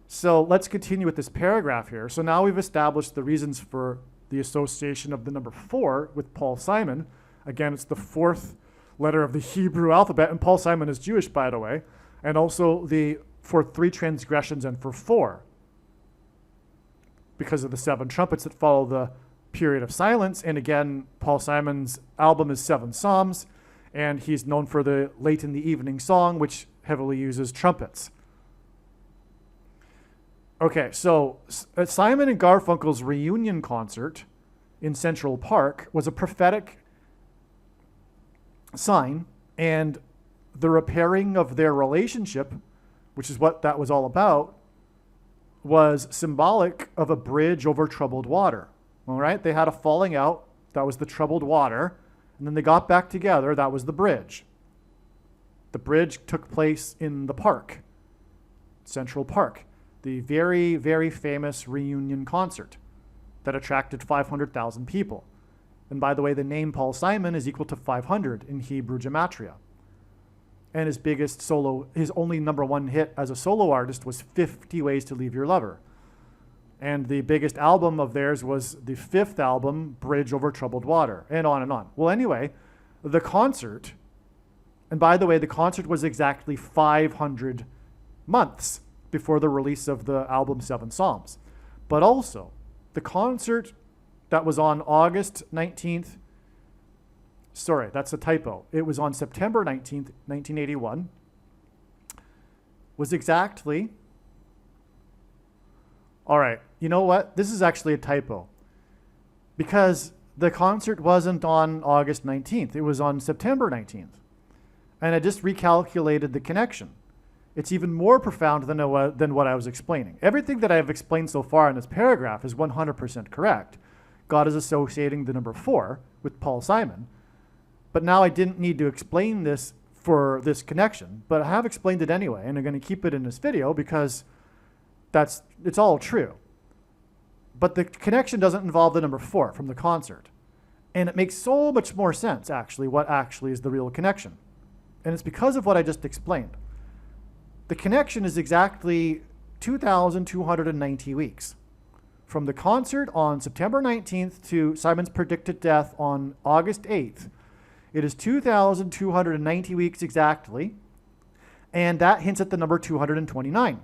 So let's continue with this paragraph here. So now we've established the reasons for the association of the number 4 with Paul Simon. Again, it's the 4th letter of the Hebrew alphabet, and Paul Simon is Jewish, by the way, and also for 3 transgressions and for 4, because of the 7 trumpets that follow the period of silence. And again, Paul Simon's album is 7 Psalms, and he's known for the Late in the Evening song, which heavily uses trumpets. Okay, so Simon and Garfunkel's reunion concert in Central Park was a prophetic sign, and the repairing of their relationship, which is what that was all about, was symbolic of a bridge over troubled water. All right, they had a falling out, that was the troubled water, and then they got back together, that was the bridge. The bridge took place in the park, Central Park, the very, very famous reunion concert that attracted 500,000 people. And by the way, the name Paul Simon is equal to 500 in Hebrew gematria. And his only number 1 hit as a solo artist was 50 Ways to Leave Your Lover. And the biggest album of theirs was the 5th album, Bridge Over Troubled Water, and on and on. Well, anyway, the concert, and by the way, the concert was exactly 500 months before the release of the album Seven Psalms. But also, the concert that was on August 19th, sorry, that's a typo. It was on September 19th, 1981, was exactly, all right, you know what? This is actually a typo, because the concert wasn't on August 19th. It was on September 19th. And I just recalculated the connection. It's even more profound than what I was explaining. Everything that I've explained so far in this paragraph is 100% correct. God is associating the number 4 with Paul Simon. But now I didn't need to explain this for this connection, but I have explained it anyway, and I'm going to keep it in this video because it's all true. But the connection doesn't involve the number 4 from the concert. And it makes so much more sense, actually, what actually is the real connection. And it's because of what I just explained. The connection is exactly 2,290 weeks. From the concert on September 19th to Simon's predicted death on August 8th, it is 2,290 weeks exactly, and that hints at the number 229,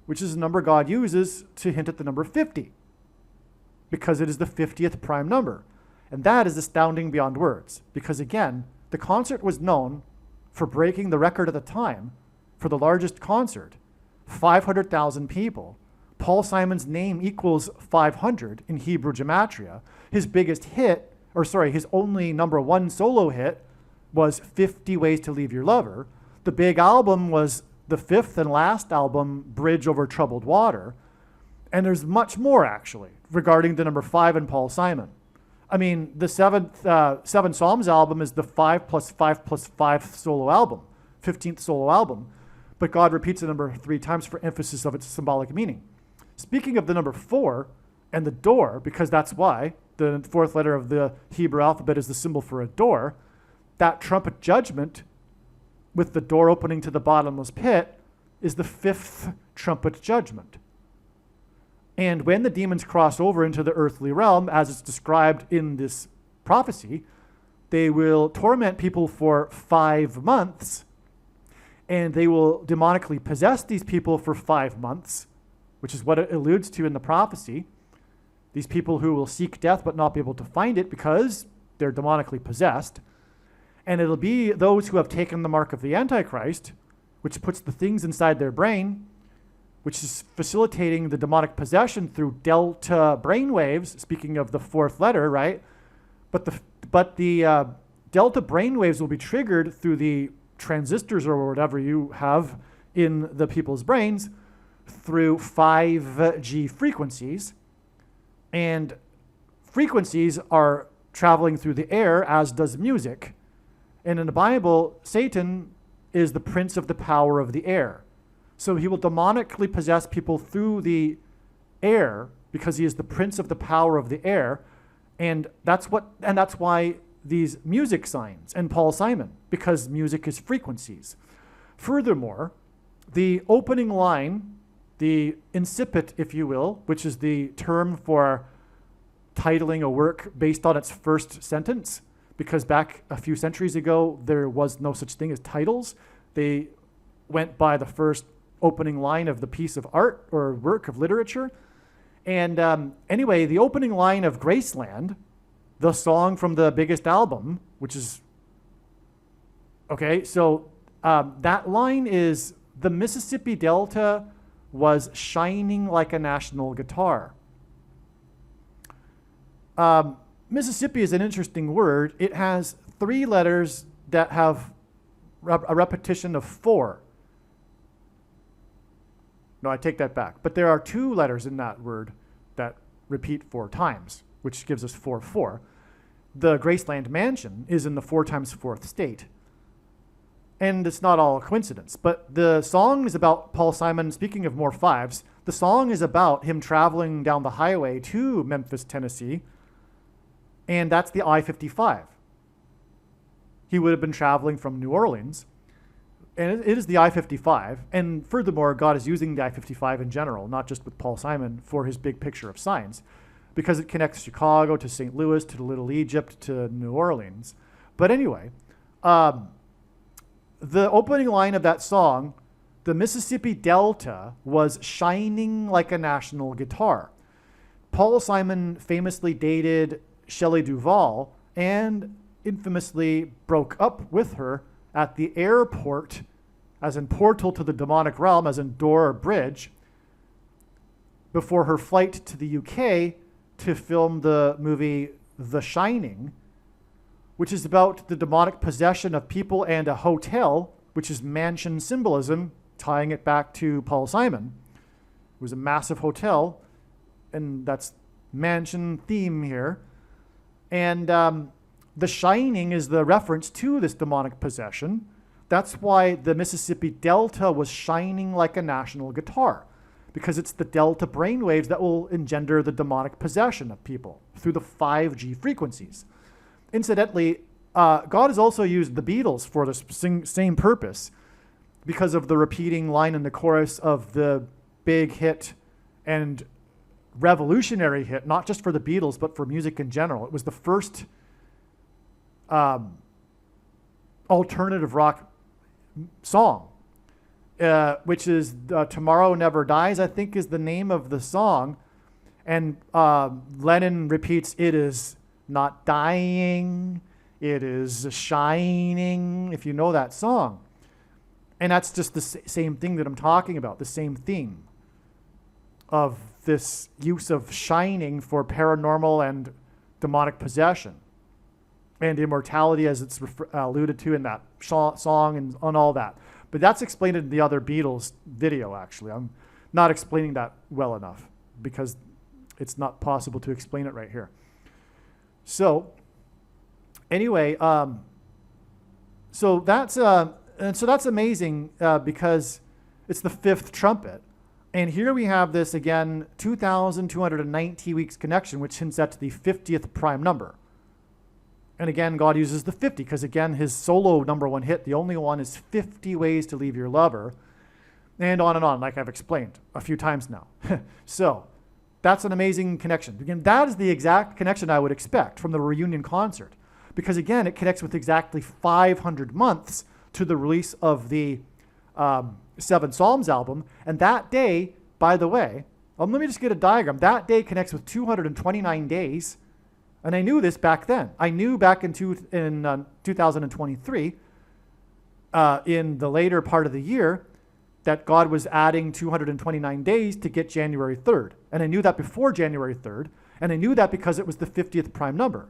which is a number God uses to hint at the number 50, because it is the 50th prime number. And that is astounding beyond words, because again, the concert was known for breaking the record at the time for the largest concert, 500,000 people. Paul Simon's name equals 500 in Hebrew gematria. His biggest hit, his only number 1 solo hit was 50 Ways to Leave Your Lover. The big album was the 5th and last album, Bridge Over Troubled Water. And there's much more, actually, regarding the number 5 and Paul Simon. I mean, the Seven Psalms album is the 5 plus 5 plus 5 solo album, 15th solo album. But God repeats the number 3 times for emphasis of its symbolic meaning. Speaking of the number 4 and the door, because that's why the 4th letter of the Hebrew alphabet is the symbol for a door, that trumpet judgment with the door opening to the bottomless pit is the 5th trumpet judgment. And when the demons cross over into the earthly realm, as it's described in this prophecy, they will torment people for 5 months, and they will demonically possess these people for 5 months, which is what it alludes to in the prophecy. These people who will seek death but not be able to find it because they're demonically possessed. And it'll be those who have taken the mark of the Antichrist, which puts the things inside their brain, which is facilitating the demonic possession through delta brainwaves, speaking of the 4th letter, right? But the delta brainwaves will be triggered through the transistors or whatever you have in the people's brains through 5G frequencies. And frequencies are traveling through the air, as does music. And in the Bible, Satan is the prince of the power of the air. So he will demonically possess people through the air because he is the prince of the power of the air. And that's why these music signs and Paul Simon, because music is frequencies. Furthermore, the opening line, the incipit, if you will, which is the term for titling a work based on its first sentence, because back a few centuries ago, there was no such thing as titles. They went by the first opening line of the piece of art or work of literature. And anyway, the opening line of Graceland, the song from the biggest album, which is, okay, so that line is, the Mississippi Delta was shining like a national guitar. Mississippi is an interesting word. It has 3 letters that have a repetition of 4. No, I take that back. But there are 2 letters in that word that repeat 4 times, which gives us 4-4. The Graceland Mansion is in the 4 times 4th state. And it's not all a coincidence. But the song is about Paul Simon, speaking of more 5s, the song is about him traveling down the highway to Memphis, Tennessee, and that's the I-55. He would have been traveling from New Orleans, and it is the I-55. And furthermore, God is using the I-55 in general, not just with Paul Simon, for his big picture of signs, because it connects Chicago to St. Louis, to Little Egypt, to New Orleans. But anyway, the opening line of that song the Mississippi Delta was shining like a national guitar. Paul Simon famously dated Shelley Duvall and infamously broke up with her at the airport, as in portal to the demonic realm, as in door or bridge, before her flight to the UK to film the movie The Shining, which is about the demonic possession of people and a hotel, which is mansion symbolism, tying it back to Paul Simon. It was a massive hotel, and that's mansion theme here. And The Shining is the reference to this demonic possession. That's why the Mississippi Delta was shining like a national guitar, because it's the delta brainwaves that will engender the demonic possession of people through the 5G frequencies. Incidentally, God has also used the Beatles for this same purpose, because of the repeating line in the chorus of the big hit and revolutionary hit, not just for the Beatles, but for music in general. It was the first alternative rock song, which is Tomorrow Never Dies, I think is the name of the song. And Lennon repeats, it is not dying, it is shining, if you know that song. And that's just the same thing that I'm talking about, the same theme of this use of shining for paranormal and demonic possession and immortality, as it's alluded to in that song and on all that. But that's explained in the other Beatles video, actually. I'm not explaining that well enough because it's not possible to explain it right here. So anyway, so that's amazing because it's the fifth trumpet. And here we have this, again, 2,290 weeks connection, which hints at the 50th prime number. And again, God uses the 50 because, again, his solo number one hit, the only one, is 50 Ways to Leave Your Lover. And on, like I've explained a few times now. So that's an amazing connection. Again, that is the exact connection I would expect from the reunion concert. Because, again, it connects with exactly 500 months to the release of the Seven Psalms album. And that day, by the way, let me just get a diagram. That day connects with 229 days. And I knew this back then. I knew back in 2023, in the later part of the year, that God was adding 229 days to get January 3rd. And I knew that before January 3rd. And I knew that because it was the 50th prime number.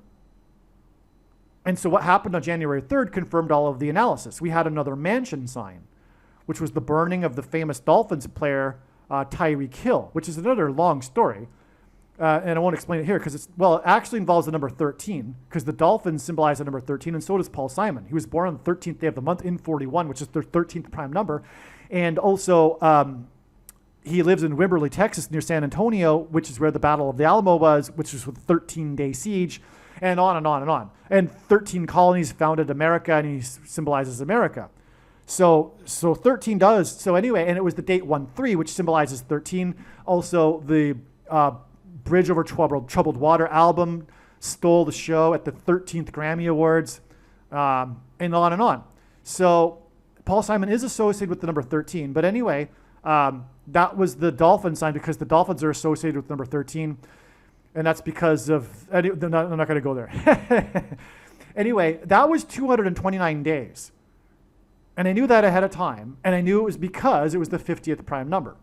And so what happened on January 3rd confirmed all of the analysis. We had another mansion sign, which was the burning of the famous Dolphins player, Tyreek Hill, which is another long story. And I won't explain it here because it actually involves the number 13, because the Dolphins symbolize the number 13, and so does Paul Simon. He was born on the 13th day of the month in 41, which is their 13th prime number. And also, he lives in Wimberley, Texas, near San Antonio, which is where the Battle of the Alamo was, which was with 13-day siege, and on and on and on. And 13 colonies founded America, and he symbolizes America. So 13 does. So anyway, and it was the date 1-3, which symbolizes 13. Also, the Bridge Over Troubled Water album stole the show at the 13th Grammy Awards, and on and on. So Paul Simon is associated with the number 13. But anyway, that was the dolphin sign because the dolphins are associated with number 13. And that's because of, I'm not going to go there. Anyway, that was 229 days. And I knew that ahead of time. And I knew it was because it was the 50th prime number.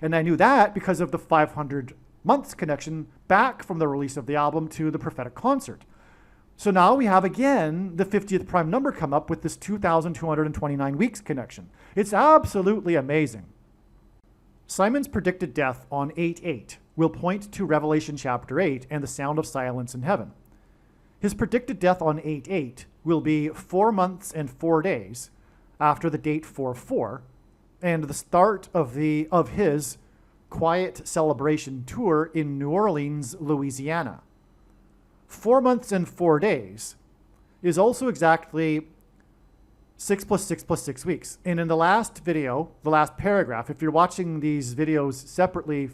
And I knew that because of the 500 months connection back from the release of the album to the prophetic concert. So now we have, again, the 50th prime number come up with this 2,229 weeks connection. It's absolutely amazing. Simon's predicted death on 8/8 will point to Revelation chapter 8 and the sound of silence in heaven. His predicted death on 8/8 will be 4 months and 4 days after the date 4/4 and the start of his quiet celebration tour in New Orleans, Louisiana. 4 months and 4 days is also exactly 6 + 6 + 6 weeks. And in the last video, the last paragraph, if you're watching these videos separately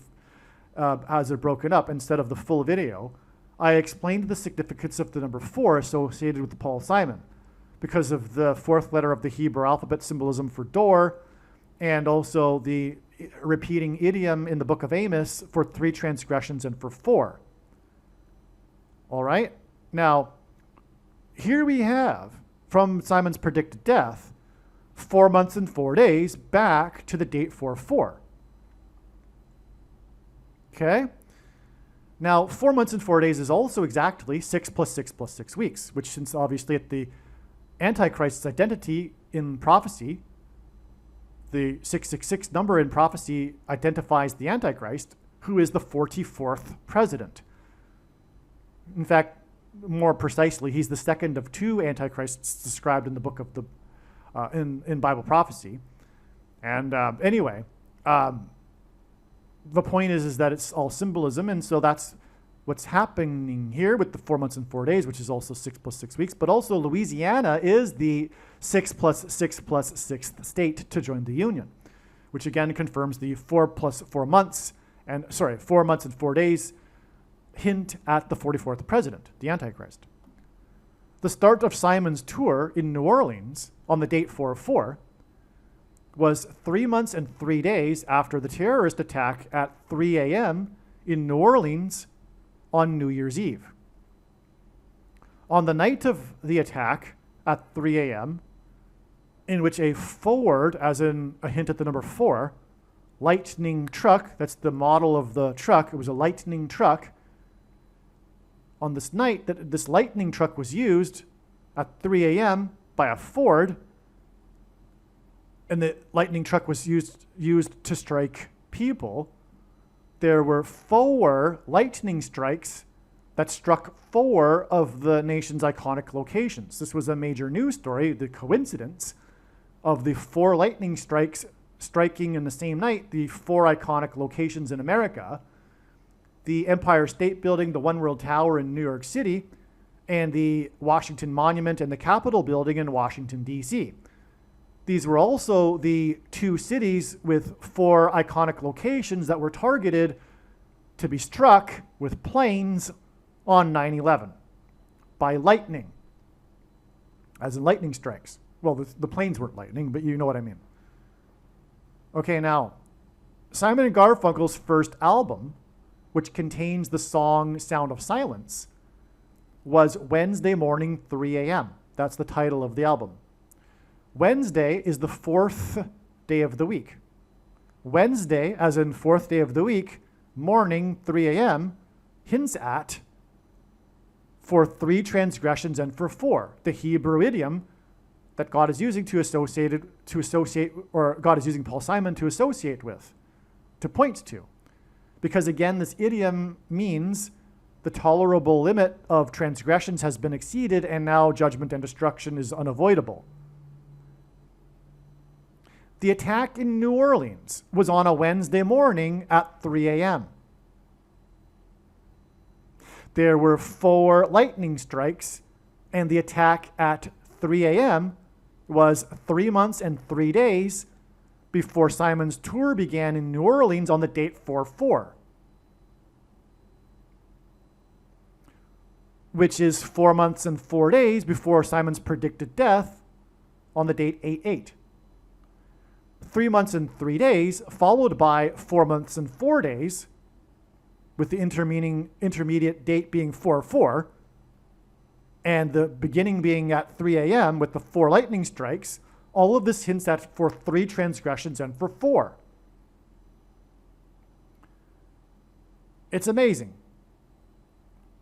as they're broken up instead of the full video, I explained the significance of the number 4 associated with Paul Simon because of the fourth letter of the Hebrew alphabet symbolism for door, and also the repeating idiom in the book of Amos for 3 transgressions and for 4. All right? Now, here we have, from Simon's predicted death, 4 months and 4 days back to the date 4-4. Okay? Now, 4 months and 4 days is also exactly 6 plus 6 plus 6 weeks, which, since obviously at the Antichrist's identity in prophecy, the 666 number in prophecy identifies the Antichrist, who is the 44th president. In fact, more precisely, he's the second of 2 Antichrists described in the book of the in Bible prophecy. And anyway, the point is that it's all symbolism, and so that's what's happening here with the 4 months and 4 days, which is also 6 plus 6 weeks. But also Louisiana is the 6 plus 6 plus 6th state to join the Union, which again confirms the 4 plus 4 months, 4 months and 4 days hint at the 44th president, the Antichrist. The start of Simon's tour in New Orleans on the date 4-4 was 3 months and 3 days after the terrorist attack at 3 a.m. in New Orleans on New Year's Eve. On the night of the attack at 3 a.m., in which a Ford, as in a hint at the number 4, lightning truck, that's the model of the truck, it was a lightning truck. On this night that this lightning truck was used at 3 a.m. by a Ford, and the lightning truck was used to strike people, there were 4 lightning strikes that struck 4 of the nation's iconic locations. This was a major news story, the coincidence of the 4 lightning strikes striking in the same night, the 4 iconic locations in America: the Empire State Building, the One World Tower in New York City, and the Washington Monument and the Capitol Building in Washington, D.C. These were also the 2 cities with 4 iconic locations that were targeted to be struck with planes on 9/11 by lightning, as in lightning strikes. Well, the planes weren't lightning, but you know what I mean. Okay, now, Simon and Garfunkel's first album, which contains the song Sound of Silence, was Wednesday Morning, 3 a.m. That's the title of the album. Wednesday is the 4th day of the week. Wednesday, as in 4th day of the week, morning, 3 a.m., hints at for 3 transgressions and for 4, the Hebrew idiom that God is using God is using Paul Simon to associate with, to point to. Because again, this idiom means the tolerable limit of transgressions has been exceeded, and now judgment and destruction is unavoidable. The attack in New Orleans was on a Wednesday morning at 3 a.m. There were 4 lightning strikes, and the attack at 3 a.m. was 3 months and 3 days before Simon's tour began in New Orleans on the date 4-4, which is 4 months and 4 days before Simon's predicted death on the date 8-8. 3 months and 3 days, followed by 4 months and 4 days, with the intermediate date being 4-4, and the beginning being at 3 a.m. with the 4 lightning strikes. All of this hints at for 3 transgressions and for 4. It's amazing.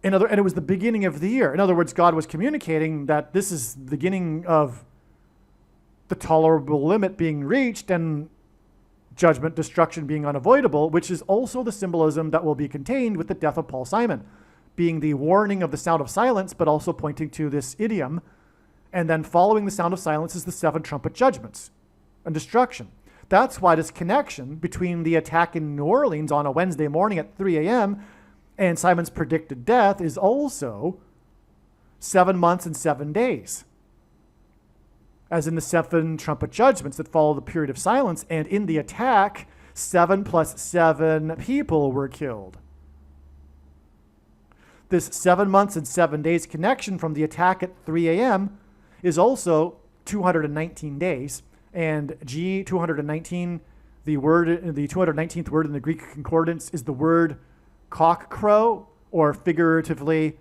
And it was the beginning of the year. In other words, God was communicating that this is the beginning of the tolerable limit being reached and judgment, destruction being unavoidable, which is also the symbolism that will be contained with the death of Paul Simon, being the warning of the sound of silence, but also pointing to this idiom. And then following the sound of silence is the 7 trumpet judgments and destruction. That's why this connection between the attack in New Orleans on a Wednesday morning at 3 a.m. and Simon's predicted death is also 7 months and 7 days, as in the 7 trumpet judgments that follow the period of silence. And in the attack, 7 plus 7 people were killed. This 7 months and 7 days connection from the attack at 3 a.m. is also 219 days, And G 219, the 219th word in the Greek concordance is the word cock crow, or figuratively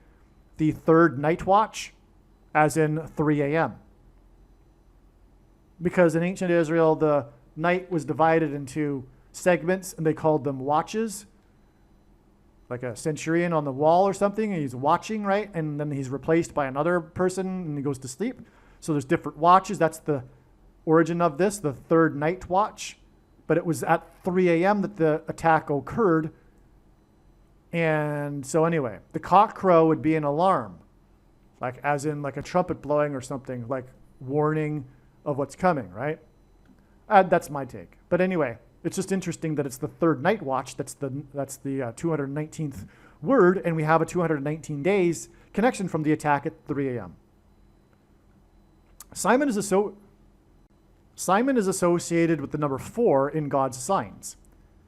the third night watch, as in 3 a.m. Because in ancient Israel, the night was divided into segments and they called them watches. Like a centurion on the wall or something, and he's watching, right? And then he's replaced by another person and he goes to sleep. So there's different watches. That's the origin of this, the third night watch. But it was at 3 a.m. that the attack occurred. And so anyway, the cock crow would be an alarm, like as in like a trumpet blowing or something, like warning of what's coming, right? That's my take. But anyway, it's just interesting that it's the third night watch. That's the 219th word, and we have a 219 days connection from the attack at 3 a.m. Simon is associated with the number 4 in God's signs.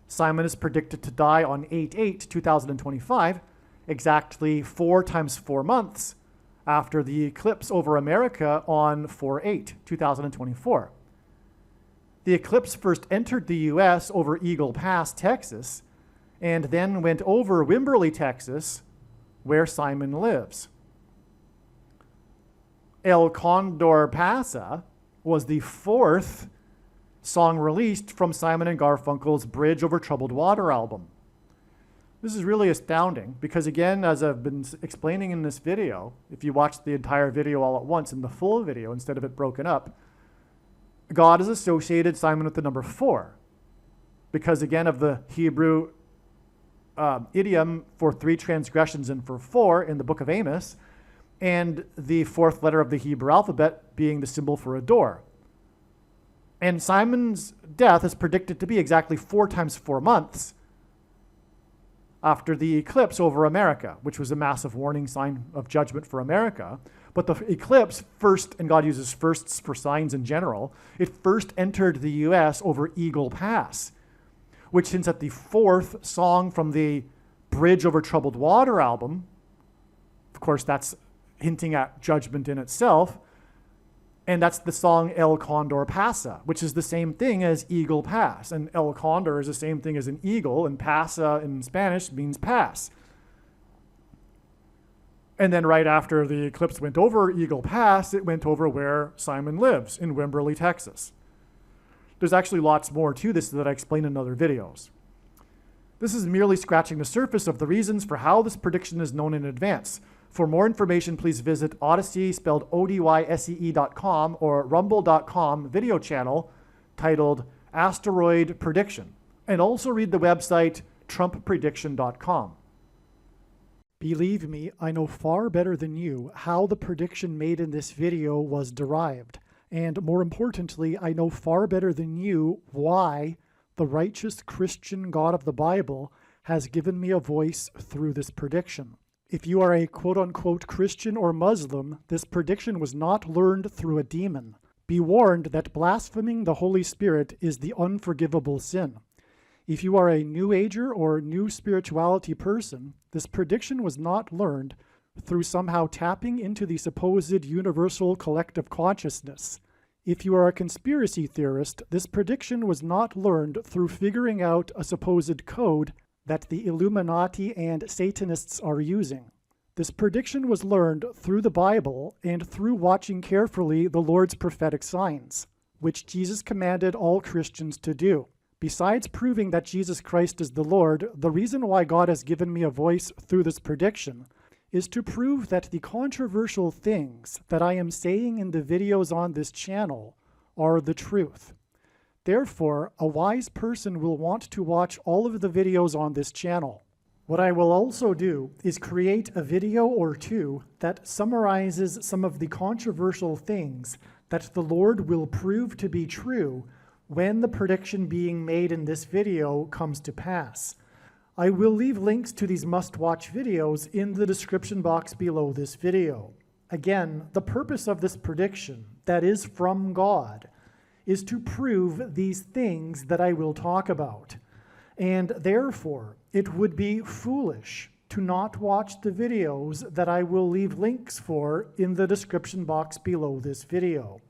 Simon is predicted to die on 8/8/2025, exactly 4 times 4 months after the eclipse over America on 4/8/2024. The eclipse first entered the U.S. over Eagle Pass, Texas, and then went over Wimberley, Texas, where Simon lives. El Condor Pasa was the 4th song released from Simon and Garfunkel's Bridge Over Troubled Water album. This is really astounding because, again, as I've been explaining in this video, if you watch the entire video all at once in the full video instead of it broken up, God has associated Simon with the number 4 because, again, of the Hebrew idiom for 3 transgressions and for 4 in the book of Amos, and the 4th letter of the Hebrew alphabet being the symbol for a door. And Simon's death is predicted to be exactly 4 times 4 months after the eclipse over America, which was a massive warning sign of judgment for America. But the eclipse first, and God uses firsts for signs in general, it first entered the U.S. over Eagle Pass, which hints at the 4th song from the Bridge Over Troubled Water album. Of course, that's hinting at judgment in itself. And that's the song El Condor Pasa, which is the same thing as Eagle Pass. And El Condor is the same thing as an eagle, and Pasa in Spanish means pass. And then right after the eclipse went over Eagle Pass, it went over where Simon lives, in Wimberley, Texas. There's actually lots more to this that I explain in other videos. This is merely scratching the surface of the reasons for how this prediction is known in advance. For more information, please visit Odyssey, spelled ODYSEE.com, or rumble.com video channel titled Asteroid Prediction. And also read the website trumpprediction.com. Believe me, I know far better than you how the prediction made in this video was derived. And more importantly, I know far better than you why the righteous Christian God of the Bible has given me a voice through this prediction. If you are a quote-unquote Christian or Muslim, this prediction was not learned through a demon. Be warned that blaspheming the Holy Spirit is the unforgivable sin. If you are a New Ager or New Spirituality person, this prediction was not learned through somehow tapping into the supposed universal collective consciousness. If you are a conspiracy theorist, this prediction was not learned through figuring out a supposed code that the Illuminati and Satanists are using. This prediction was learned through the Bible and through watching carefully the Lord's prophetic signs, which Jesus commanded all Christians to do. Besides proving that Jesus Christ is the Lord, the reason why God has given me a voice through this prediction is to prove that the controversial things that I am saying in the videos on this channel are the truth. Therefore, a wise person will want to watch all of the videos on this channel. What I will also do is create a video or two that summarizes some of the controversial things that the Lord will prove to be true when the prediction being made in this video comes to pass. I will leave links to these must-watch videos in the description box below this video. Again, the purpose of this prediction, that is from God, is to prove these things that I will talk about. And therefore, it would be foolish to not watch the videos that I will leave links for in the description box below this video.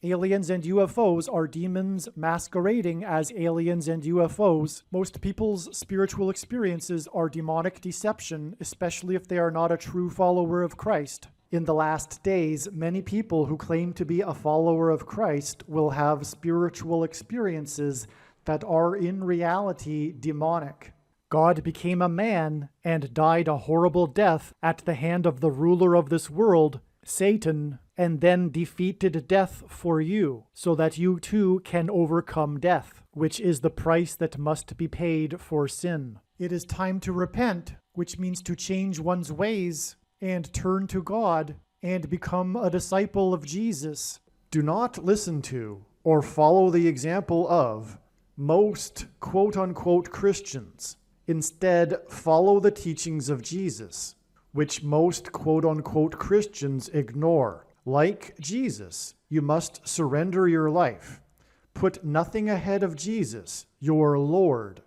Aliens and UFOs are demons masquerading as aliens and UFOs. Most people's spiritual experiences are demonic deception, especially if they are not a true follower of Christ. In the last days, many people who claim to be a follower of Christ will have spiritual experiences that are in reality demonic. God became a man and died a horrible death at the hand of the ruler of this world, Satan, and then defeated death for you, so that you too can overcome death, which is the price that must be paid for sin. It is time to repent, which means to change one's ways and turn to God and become a disciple of Jesus. Do not listen to or follow the example of most quote-unquote Christians. Instead, follow the teachings of Jesus, which most quote-unquote Christians ignore. Like Jesus, you must surrender your life. Put nothing ahead of Jesus, your Lord.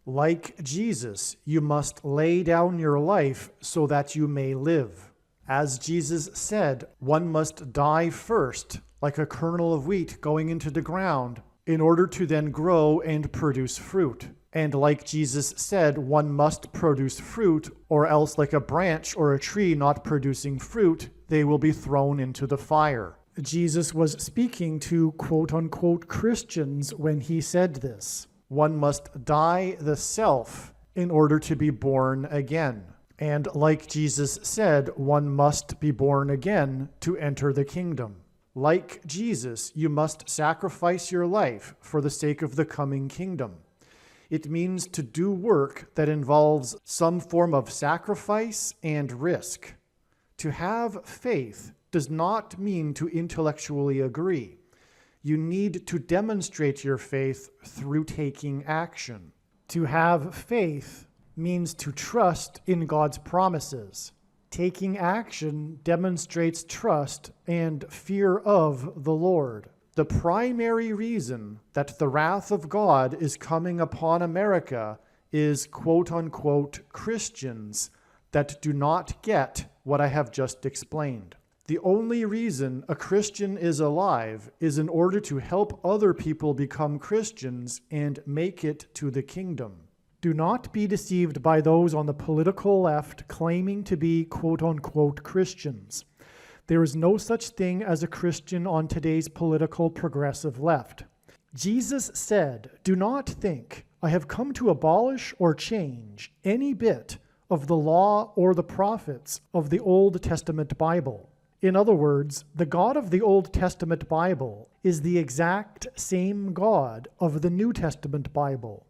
Like Jesus, you must lay down your life so that you may live. As Jesus said, one must die first, like a kernel of wheat going into the ground, in order to then grow and produce fruit. And like Jesus said, one must produce fruit, or else like a branch or a tree not producing fruit, they will be thrown into the fire. Jesus was speaking to quote-unquote Christians when he said this. One must die the self in order to be born again. And like Jesus said, one must be born again to enter the kingdom. Like Jesus, you must sacrifice your life for the sake of the coming kingdom. It means to do work that involves some form of sacrifice and risk. To have faith does not mean to intellectually agree. You need to demonstrate your faith through taking action. To have faith means to trust in God's promises. Taking action demonstrates trust and fear of the Lord. The primary reason that the wrath of God is coming upon America is quote-unquote Christians that do not get what I have just explained. The only reason a Christian is alive is in order to help other people become Christians and make it to the kingdom. Do not be deceived by those on the political left claiming to be quote-unquote Christians. There is no such thing as a Christian on today's political progressive left. Jesus said, "Do not think I have come to abolish or change any bit of the law or the prophets of the Old Testament Bible." In other words, the God of the Old Testament Bible is the exact same God of the New Testament Bible.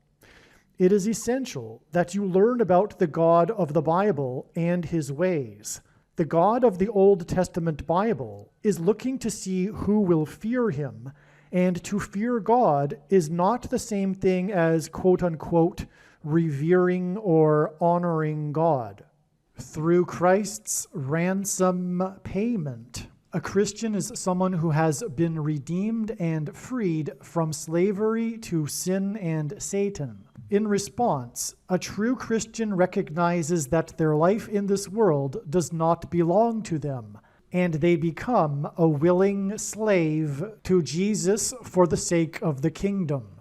It is essential that you learn about the God of the Bible and his ways. The God of the Old Testament Bible is looking to see who will fear him, and to fear God is not the same thing as quote-unquote revering or honoring God. Through Christ's ransom payment, a Christian is someone who has been redeemed and freed from slavery to sin and Satan. In response, a true Christian recognizes that their life in this world does not belong to them, and they become a willing slave to Jesus for the sake of the kingdom.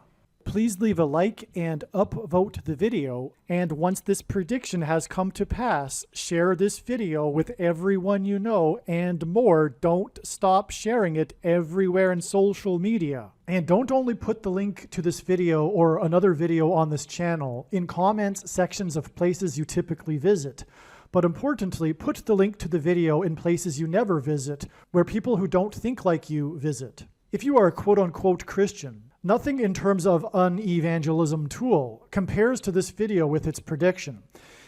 Please leave a like and upvote the video, and once this prediction has come to pass, share this video with everyone you know, and more, don't stop sharing it everywhere in social media. And don't only put the link to this video or another video on this channel in comments sections of places you typically visit, but importantly, put the link to the video in places you never visit, where people who don't think like you visit. If you are a quote-unquote Christian, nothing in terms of an evangelism tool compares to this video with its prediction.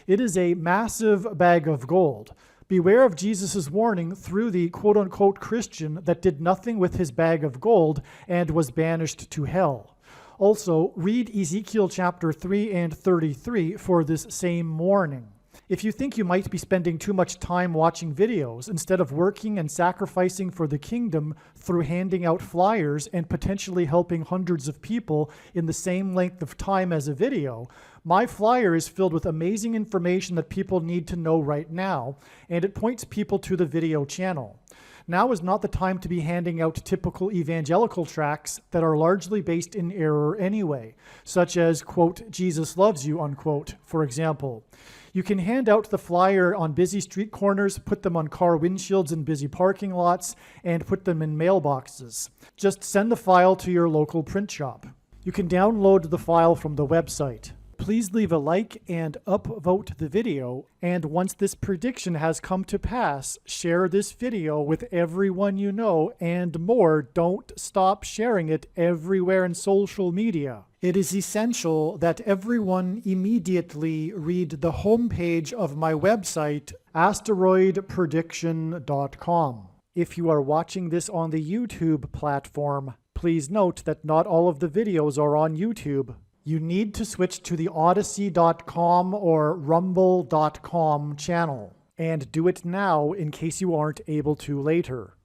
It is a massive bag of gold. Beware of Jesus' warning through the quote-unquote Christian that did nothing with his bag of gold and was banished to hell. Also, read Ezekiel chapter 3 and 33 for this same warning. If you think you might be spending too much time watching videos instead of working and sacrificing for the kingdom through handing out flyers and potentially helping hundreds of people in the same length of time as a video, my flyer is filled with amazing information that people need to know right now, and it points people to the video channel. Now is not the time to be handing out typical evangelical tracts that are largely based in error anyway, such as, quote, Jesus loves you, unquote, for example. You can hand out the flyer on busy street corners, put them on car windshields in busy parking lots, and put them in mailboxes. Just send the file to your local print shop. You can download the file from the website. Please leave a like and upvote the video, and once this prediction has come to pass, share this video with everyone you know, and more, don't stop sharing it everywhere in social media. It is essential that everyone immediately read the homepage of my website, asteroidprediction.com. If you are watching this on the YouTube platform, please note that not all of the videos are on YouTube. You need to switch to the Odyssey.com or Rumble.com channel, and do it now in case you aren't able to later.